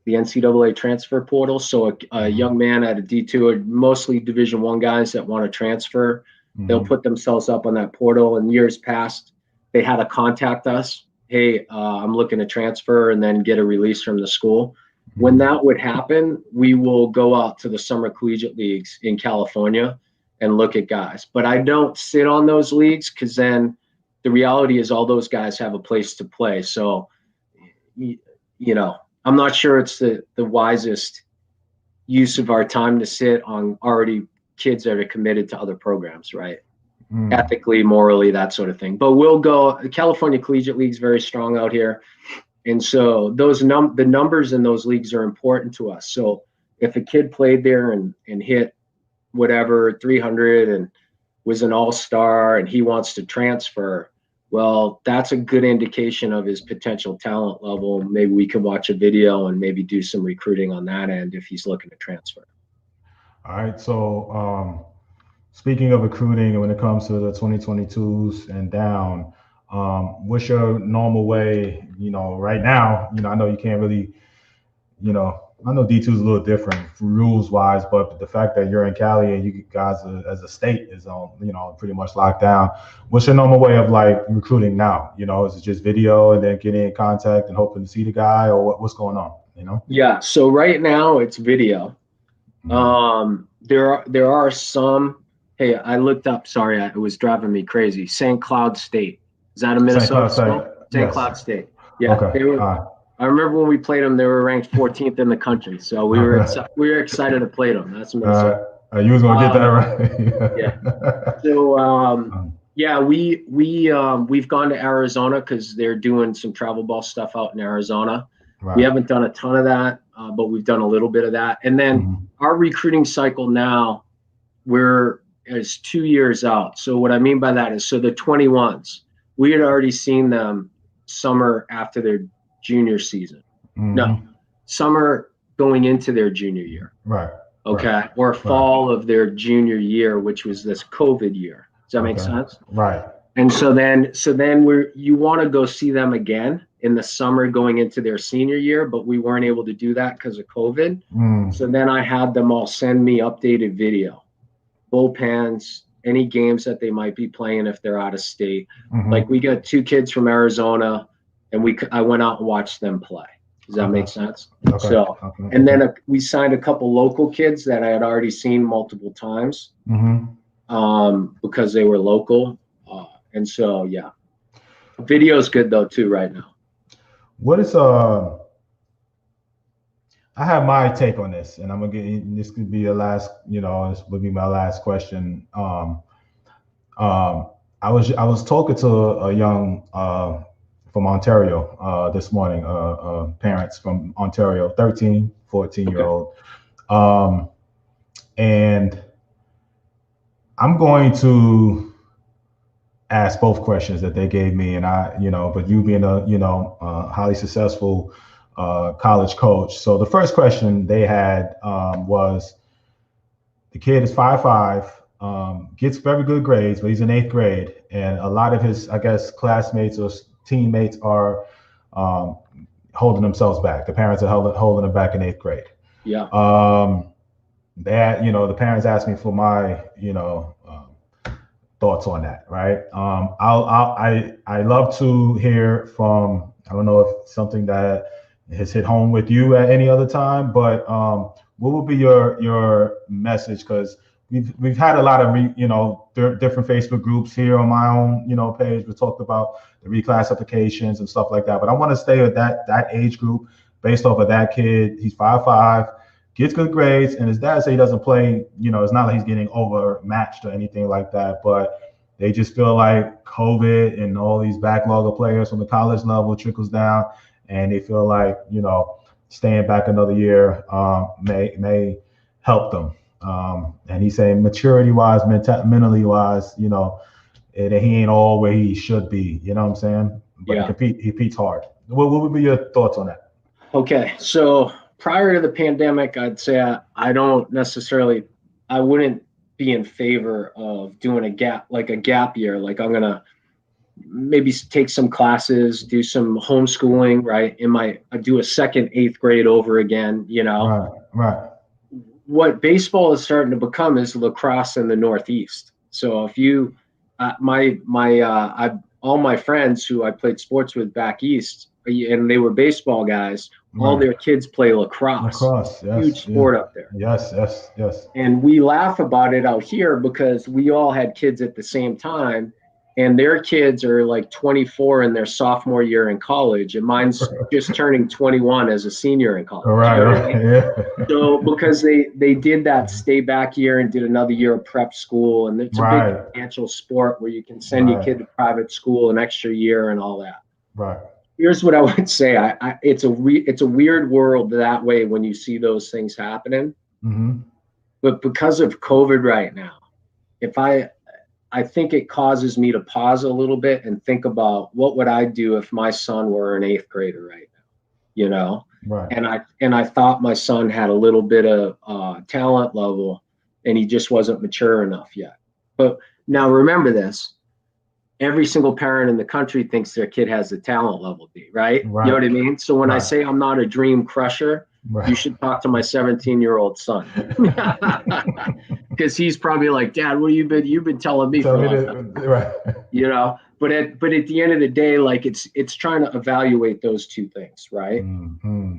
the NCAA transfer portal. So a young man at a D2, or mostly Division I guys that want to transfer, they'll put themselves up on that portal. In years past, they had to contact us. Hey, I'm looking to transfer, and then get a release from the school. When that would happen, we will go out to the summer collegiate leagues in California and look at guys. But I don't sit on those leagues, because then the reality is all those guys have a place to play. So, I'm not sure it's the wisest use of our time to sit on already kids that are committed to other programs, right? Ethically, morally, that sort of thing. But we'll go. The California Collegiate League is very strong out here. And so the numbers in those leagues are important to us. So if a kid played there and hit whatever 300 and was an all-star and he wants to transfer, well, that's a good indication of his potential talent level. Maybe we can watch a video and maybe do some recruiting on that end if he's looking to transfer. All right. So speaking of recruiting, when it comes to the 2022s and down, what's your normal way, right now, I know you can't really, I know D2 is a little different rules wise, but the fact that you're in Cali and you guys as a state is on, pretty much locked down. What's your normal way of like recruiting now? Is it just video and then getting in contact and hoping to see the guy, or what's going on? Yeah. So right now it's video. There are some. Hey, I looked up. Sorry, it was driving me crazy. St. Cloud State. Is that a Minnesota school? St. Cloud State. Yeah. Okay. They were, I remember when we played them, they were ranked 14th in the country. So we were excited to play them. That's Minnesota. You was gonna get that right. Yeah. So we've gone to Arizona because they're doing some travel ball stuff out in Arizona. Right. We haven't done a ton of that, but we've done a little bit of that. And then our recruiting cycle now, is 2 years out. So what I mean by that is, so the 21s, we had already seen them summer after their junior season. No, summer going into their junior year. Right. Okay. Right. Or fall of their junior year, which was this COVID year. Does that make sense? Right. And so then you want to go see them again in the summer going into their senior year, but we weren't able to do that because of COVID. So then I had them all send me updated video, bullpens, any games that they might be playing if they're out of state. Like we got 2 kids from Arizona, and I went out and watched them play. Does that make sense? Okay. So, and then we signed a couple local kids that I had already seen multiple times because they were local. And so, yeah, video's good though too right now. What is I have my take on this, and I'm gonna get this could be the last. This would be my last question. I was talking to a young from Ontario this morning, parents from Ontario, 13, 14-year-old, and I'm going to ask both questions that they gave me, and but you being a highly successful college coach. So the first question they had was, the kid is 5'5", gets very good grades, but he's in 8th grade, and a lot of his, I guess, classmates or teammates are holding themselves back. The parents are holding them back in 8th grade. Yeah. That the parents asked me for my thoughts on that, right? I love to hear from, I don't know if something that has hit home with you at any other time, but what would be your message? Because we've had a lot of different Facebook groups here on my own page. We talked about the reclass applications and stuff like that, but I want to stay with that age group based off of that kid. He's 5'5", gets good grades, and his dad say he doesn't play, it's not like he's getting overmatched or anything like that, but they just feel like COVID and all these backlog of players from the college level trickles down, and they feel like, staying back another year may help them. And he's saying maturity-wise, mentally wise, that he ain't all where he should be, you know what I'm saying? But he competes hard. What would be your thoughts on that? Okay, so prior to the pandemic, I'd say I wouldn't be in favor of doing a gap year. Like I'm going to maybe take some classes, do some homeschooling, right? I do a second 8th grade over again, Right. What baseball is starting to become is lacrosse in the Northeast. So if you, all my friends who I played sports with back East, and they were baseball guys, all their kids play lacrosse. Lacrosse, yes. Huge sport up there. Yes. And we laugh about it out here because we all had kids at the same time, and their kids are like 24 in their sophomore year in college, and mine's just turning 21 as a senior in college. Right. Yeah. So because they did that stay back year and did another year of prep school, and it's a big financial sport where you can send your kid to private school an extra year and all that. Right. Here's what I would say. It's a weird world that way when you see those things happening. But because of COVID right now, I think it causes me to pause a little bit and think about what would I do if my son were an 8th grader right now, Right. And I thought my son had a little bit of talent level, and he just wasn't mature enough yet. But now remember this. Every single parent in the country thinks their kid has the talent level, right? You know what I mean? So when I say I'm not a dream crusher, you should talk to my 17-year-old son, because he's probably like, Dad, what you've been telling me for a long time. Right. But at the end of the day, like it's trying to evaluate those two things, right?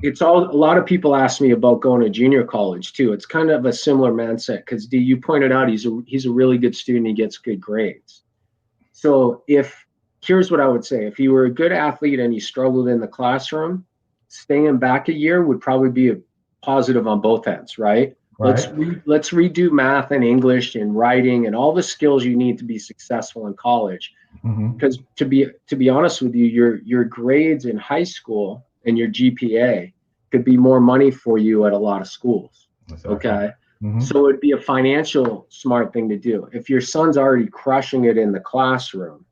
It's a lot of people ask me about going to junior college too. It's kind of a similar mindset because you pointed out he's a really good student. He gets good grades. So here's what I would say. If you were a good athlete and you struggled in the classroom, staying back a year would probably be a positive on both ends, right? Let's redo math and English and writing and all the skills you need to be successful in college. Because to be honest with you, your grades in high school and your GPA could be more money for you at a lot of schools. Okay. So it'd be a financial smart thing to do. If your son's already crushing it in the classroom,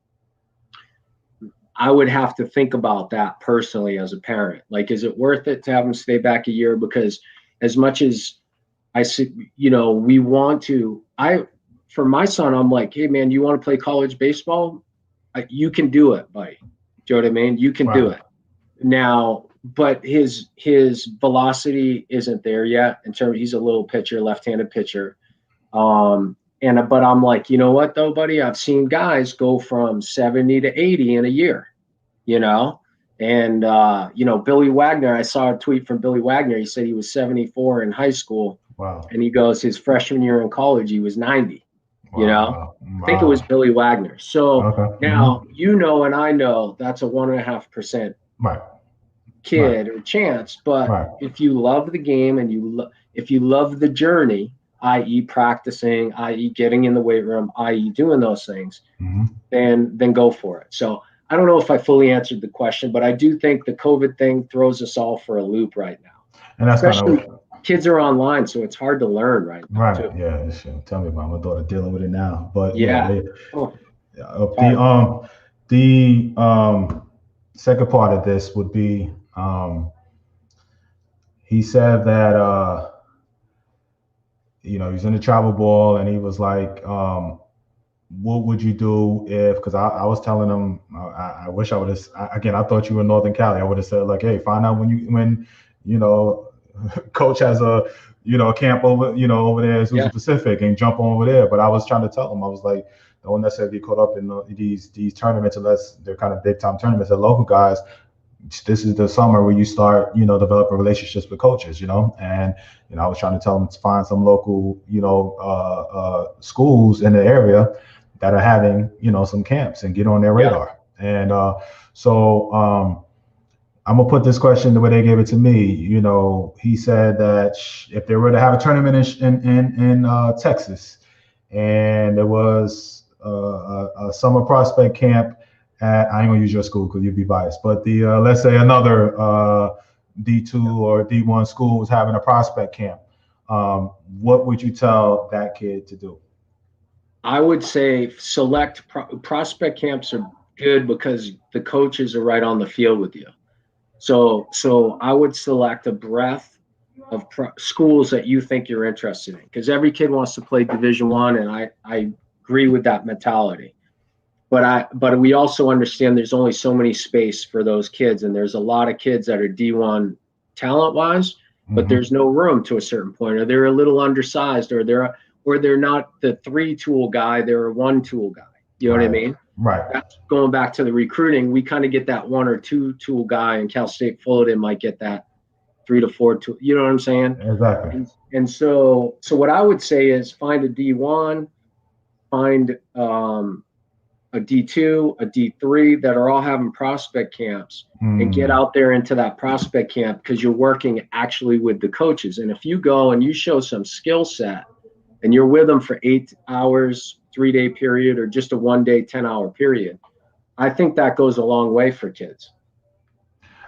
I would have to think about that personally as a parent. Like, is it worth it to have him stay back a year? Because as much as I see, we want to, for my son, I'm like, hey man, you want to play college baseball? you can do it, buddy. Do you know what I mean? You can do it now, but his velocity isn't there yet. In terms, he's a little pitcher, left-handed pitcher. But I'm like, you know what though, buddy? I've seen guys go from 70 to 80 in a year, you know? And, Billy Wagner, I saw a tweet from Billy Wagner. He said he was 74 in high school. Wow. And he goes, his freshman year in college, he was 90, you know? I think it was Billy Wagner. So now, and I know that's a 1.5% kid or chance. But if you love the game and if you love the journey, i.e. practicing, i.e. getting in the weight room, i.e. doing those things, then go for it. So I don't know if I fully answered the question, but I do think the COVID thing throws us all for a loop right now. And that's especially kids are online, so it's hard to learn right now. Too. Yeah. Tell me about my daughter dealing with it now. But the second part of this would be he said that he's in the travel ball, and he was like, what would you do if, because I was telling him, I wish I would have, again, I thought you were in Northern Cali. I would have said, like, hey, find out when coach has a camp over there in Azusa Pacific, and jump on over there. But I was trying to tell him, I was like, don't necessarily get caught up in these tournaments unless they're kind of big time tournaments. The local guys, this is the summer where you start developing relationships with coaches, and I was trying to tell them to find some local schools in the area that are having some camps and get on their radar. And so I'm gonna put this question the way they gave it to me. He said that if they were to have a tournament in Texas, and there was a summer prospect camp at, I ain't gonna use your school because you'd be biased, but the let's say another D2 or D1 school was having a prospect camp, what would you tell that kid to do? I would say select prospect camps are good because the coaches are right on the field with you. So I would select a breadth of schools that you think you're interested in, because every kid wants to play Division I, and I agree with that mentality. But we also understand there's only so many space for those kids, and there's a lot of kids that are D1 talent-wise, but there's no room to a certain point, or they're a little undersized, or they're not the 3-tool guy, they're a 1-tool guy. You know what I mean? Right. That's going back to the recruiting. We kind of get that 1 or 2-tool guy, and Cal State Fullerton might get that 3 to 4 tool. You know what I'm saying? Exactly. And so what I would say is find a D1, find a D2, a D3 that are all having prospect camps, and get out there into that prospect camp, because you're working actually with the coaches. And if you go and you show some skill set and you're with them for 8 hours, 3-day period, or just a 1-day, 10-hour period, I think that goes a long way for kids.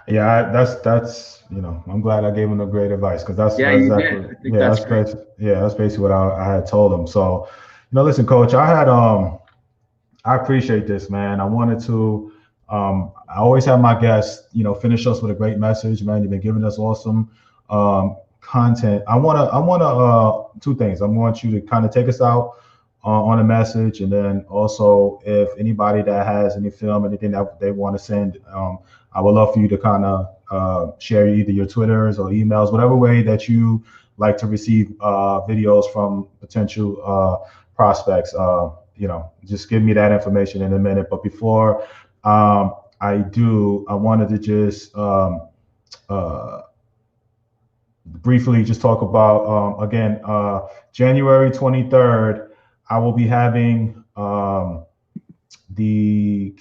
Yeah, that's I'm glad I gave him the great advice, because that's exactly that's basically what I had told him. So, listen, Coach, I appreciate this, man. I wanted to I always have my guests, finish us with a great message, man. You've been giving us awesome content. I want two things. I want you to kind of take us out on a message, and then also if anybody that has any film, anything that they want to send, I would love for you to kind of share either your Twitters or emails, whatever way that you like to receive videos from potential prospects. Just give me that information in a minute. But before I wanted to just briefly just talk about, again, January 23rd, I will be having the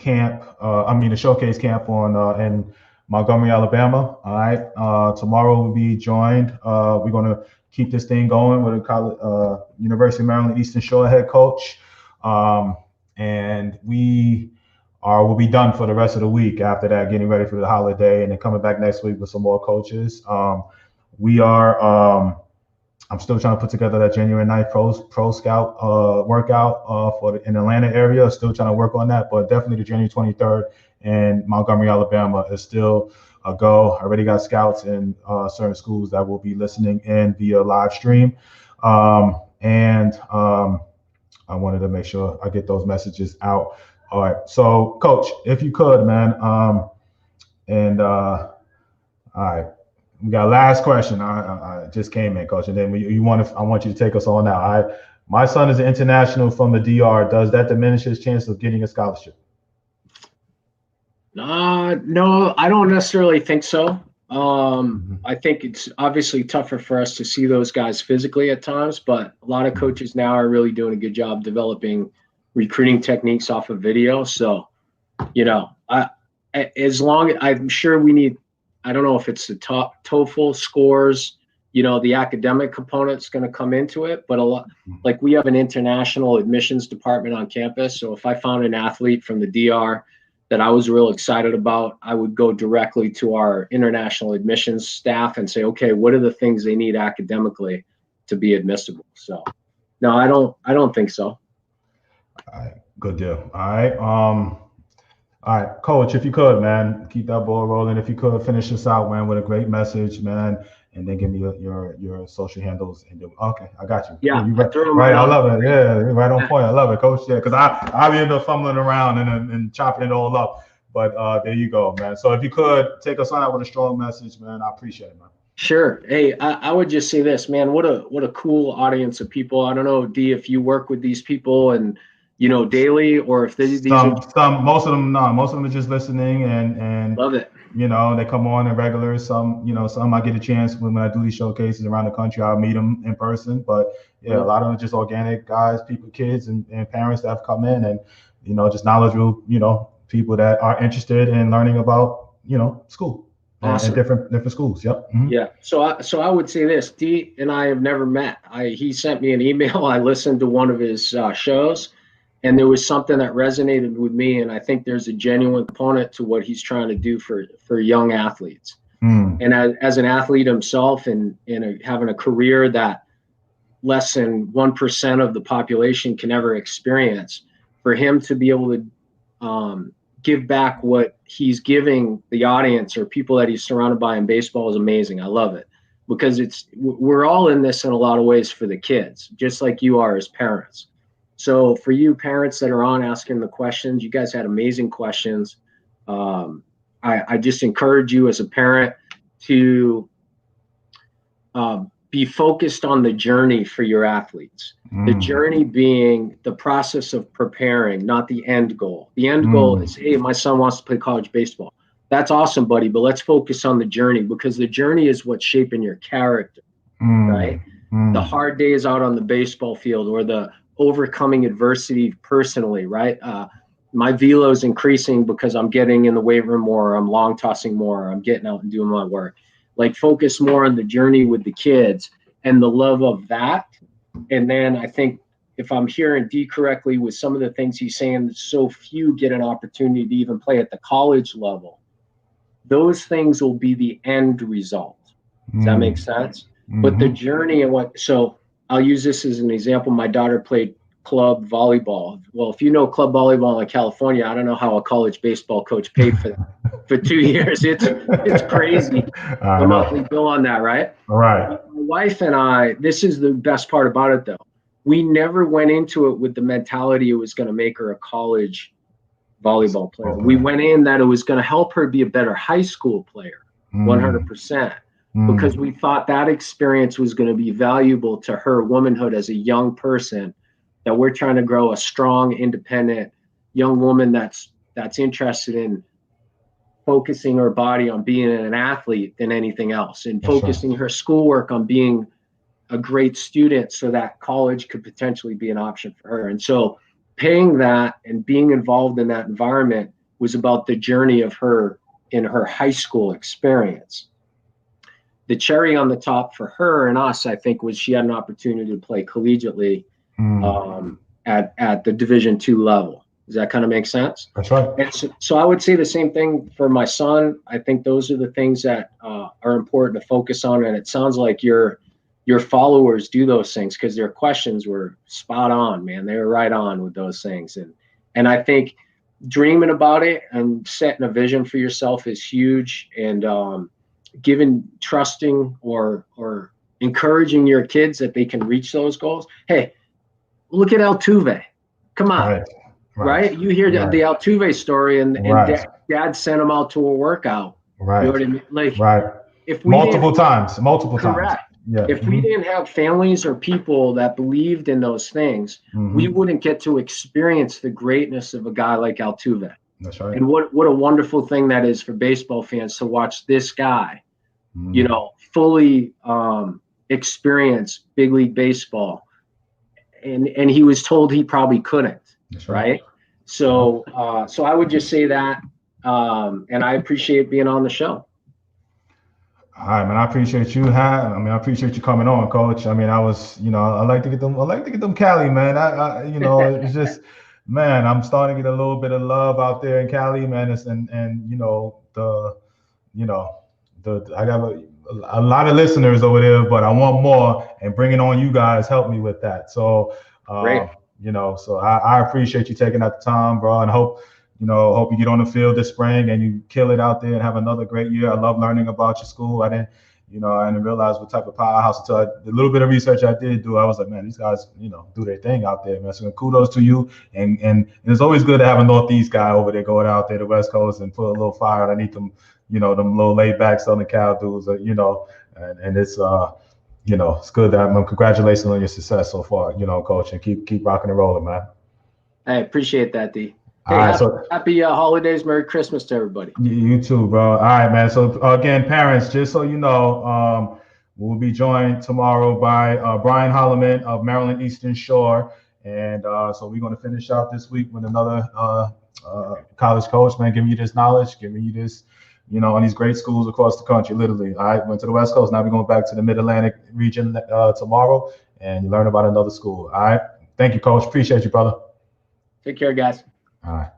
showcase camp in Montgomery, Alabama. All right. Tomorrow we'll be joined. We're going to keep this thing going with a University of Maryland Eastern Shore head coach. And we'll be done for the rest of the week after that, getting ready for the holiday, and then coming back next week with some more coaches. I'm still trying to put together that January 9th pro scout workout in the Atlanta area. Still trying to work on that, but definitely the January 23rd in Montgomery, Alabama is still a go. I already got scouts in certain schools that will be listening in via live stream. And I wanted to make sure I get those messages out. All right. So, Coach, if you could, man, all right, we got last question. I just came in, Coach, and then I want you to take us on now. My son is an international from the DR. Does that diminish his chance of getting a scholarship? No, I don't necessarily think so. I think it's obviously tougher for us to see those guys physically at times, but a lot of coaches now are really doing a good job developing recruiting techniques off of video. So, as long as I'm sure we need, I don't know if it's the top TOEFL scores, the academic component's going to come into it, but a lot, like we have an international admissions department on campus. So if I found an athlete from the DR that I was real excited about, I would go directly to our international admissions staff and say, okay, what are the things they need academically to be admissible? So no, I don't think so. All right, good deal. All right, Coach, if you could, man, keep that ball rolling. If you could finish this out, man, with a great message, man, and then give me your social handles. Okay, I got you. Yeah, you right. I love it. Yeah, right on point. I love it, Coach. Yeah, because I end up fumbling around and chopping it all up. But there you go, man. So if you could take us on out with a strong message, man, I appreciate it, man. Sure. Hey, I would just say this, man. What a cool audience of people. I don't know, D, if you work with these people and daily, or if these are most of them are just listening and love it. They come on in regular. Some I get a chance when I do these showcases around the country, I'll meet them in person. But yeah, a lot of them are just organic guys, people, kids, and parents that have come in and just knowledgeable people that are interested in learning about school. Awesome. And different schools. Yep. Mm-hmm. Yeah. So I would say this. D and I have never met. He sent me an email. I listened to one of his shows, and there was something that resonated with me. And I think there's a genuine component to what he's trying to do for young athletes. And as an athlete himself, and having a career that less than 1% of the population can ever experience, for him to be able to give back what he's giving the audience or people that he's surrounded by in baseball is amazing. I love it because we're all in this in a lot of ways for the kids, just like you are as parents. So for you parents that are on asking the questions, you guys had amazing questions. I just encourage you as a parent to be focused on the journey for your athletes. The journey being the process of preparing, not the end goal. The end goal is, hey, my son wants to play college baseball. That's awesome, buddy, but let's focus on the journey because the journey is what's shaping your character, right? The hard days out on the baseball field or the overcoming adversity personally, right? My velo is increasing because I'm getting in the weight room more, I'm long tossing more, I'm getting out and doing my work. Like focus more on the journey with the kids and the love of that. And then I think if I'm hearing D correctly with some of the things he's saying, so few get an opportunity to even play at the college level. Those things will be the end result. Does that make sense? But the journey and so I'll use this as an example. My daughter played club volleyball. Well, if you know club volleyball in California, I don't know how a college baseball coach paid for that. For 2 years. It's crazy. The monthly bill on that, right? All right. My wife and I, this is the best part about it though. We never went into it with the mentality it was going to make her a college volleyball player. Okay. We went in that it was going to help her be a better high school player, 100%. Because we thought that experience was going to be valuable to her womanhood as a young person, that we're trying to grow a strong, independent young woman that's interested in focusing her body on being an athlete than anything else and focusing her schoolwork on being a great student so that college could potentially be an option for her. And so paying that and being involved in that environment was about the journey of her in her high school experience. The cherry on the top for her and us, I think, was she had an opportunity to play collegiately at the Division II level. Does that kind of make sense? That's right. And so I would say the same thing for my son. I think those are the things that are important to focus on. And it sounds like your followers do those things because their questions were spot on, man. They were right on with those things. And I think dreaming about it and setting a vision for yourself is huge. And trusting or encouraging your kids that they can reach those goals. Hey, look at Altuve. Come on. Right. right? You hear the Altuve story, and dad sent him out to a workout. Right. You know what I mean? Like, if we multiple times. Yeah. If we didn't have families or people that believed in those things, we wouldn't get to experience the greatness of a guy like Altuve. That's right. And what a wonderful thing that is for baseball fans to watch this guy, you know, fully experience big league baseball. And he was told he probably couldn't. That's right? So so I would just say that, and I appreciate being on the show. All right, man. I appreciate you. I appreciate you coming on, Coach. I mean, I like to get them Cali, man. It's just, man, I'm starting to get a little bit of love out there in Cali, man. I got a lot of listeners over there, but I want more, and bringing on you guys helped me with that. So, great. So I appreciate you taking out the time, bro, and hope you get on the field this spring and you kill it out there and have another great year. I love learning about your school. I didn't realize what type of powerhouse until the little bit of research I did do. I was like, man, these guys, do their thing out there, man. So kudos to you. And it's always good to have a Northeast guy over there going out there to West Coast and put a little fire underneath them, them little laid back Southern Cal dudes, and it's it's good that congratulations on your success so far, Coach, and keep rocking and rolling, man. I appreciate that, D. Hey, happy holidays, Merry Christmas to everybody. You too, bro. All right, man. So again, parents, just so you know, we'll be joined tomorrow by Brian Holloman of Maryland Eastern Shore, and so we're going to finish out this week with another college coach, man, giving you this knowledge, giving you this, on these great schools across the country, literally. All right, went to the West Coast. Now we're going back to the Mid-Atlantic region tomorrow, and you learn about another school. All right. Thank you, Coach. Appreciate you, brother. Take care, guys. All right.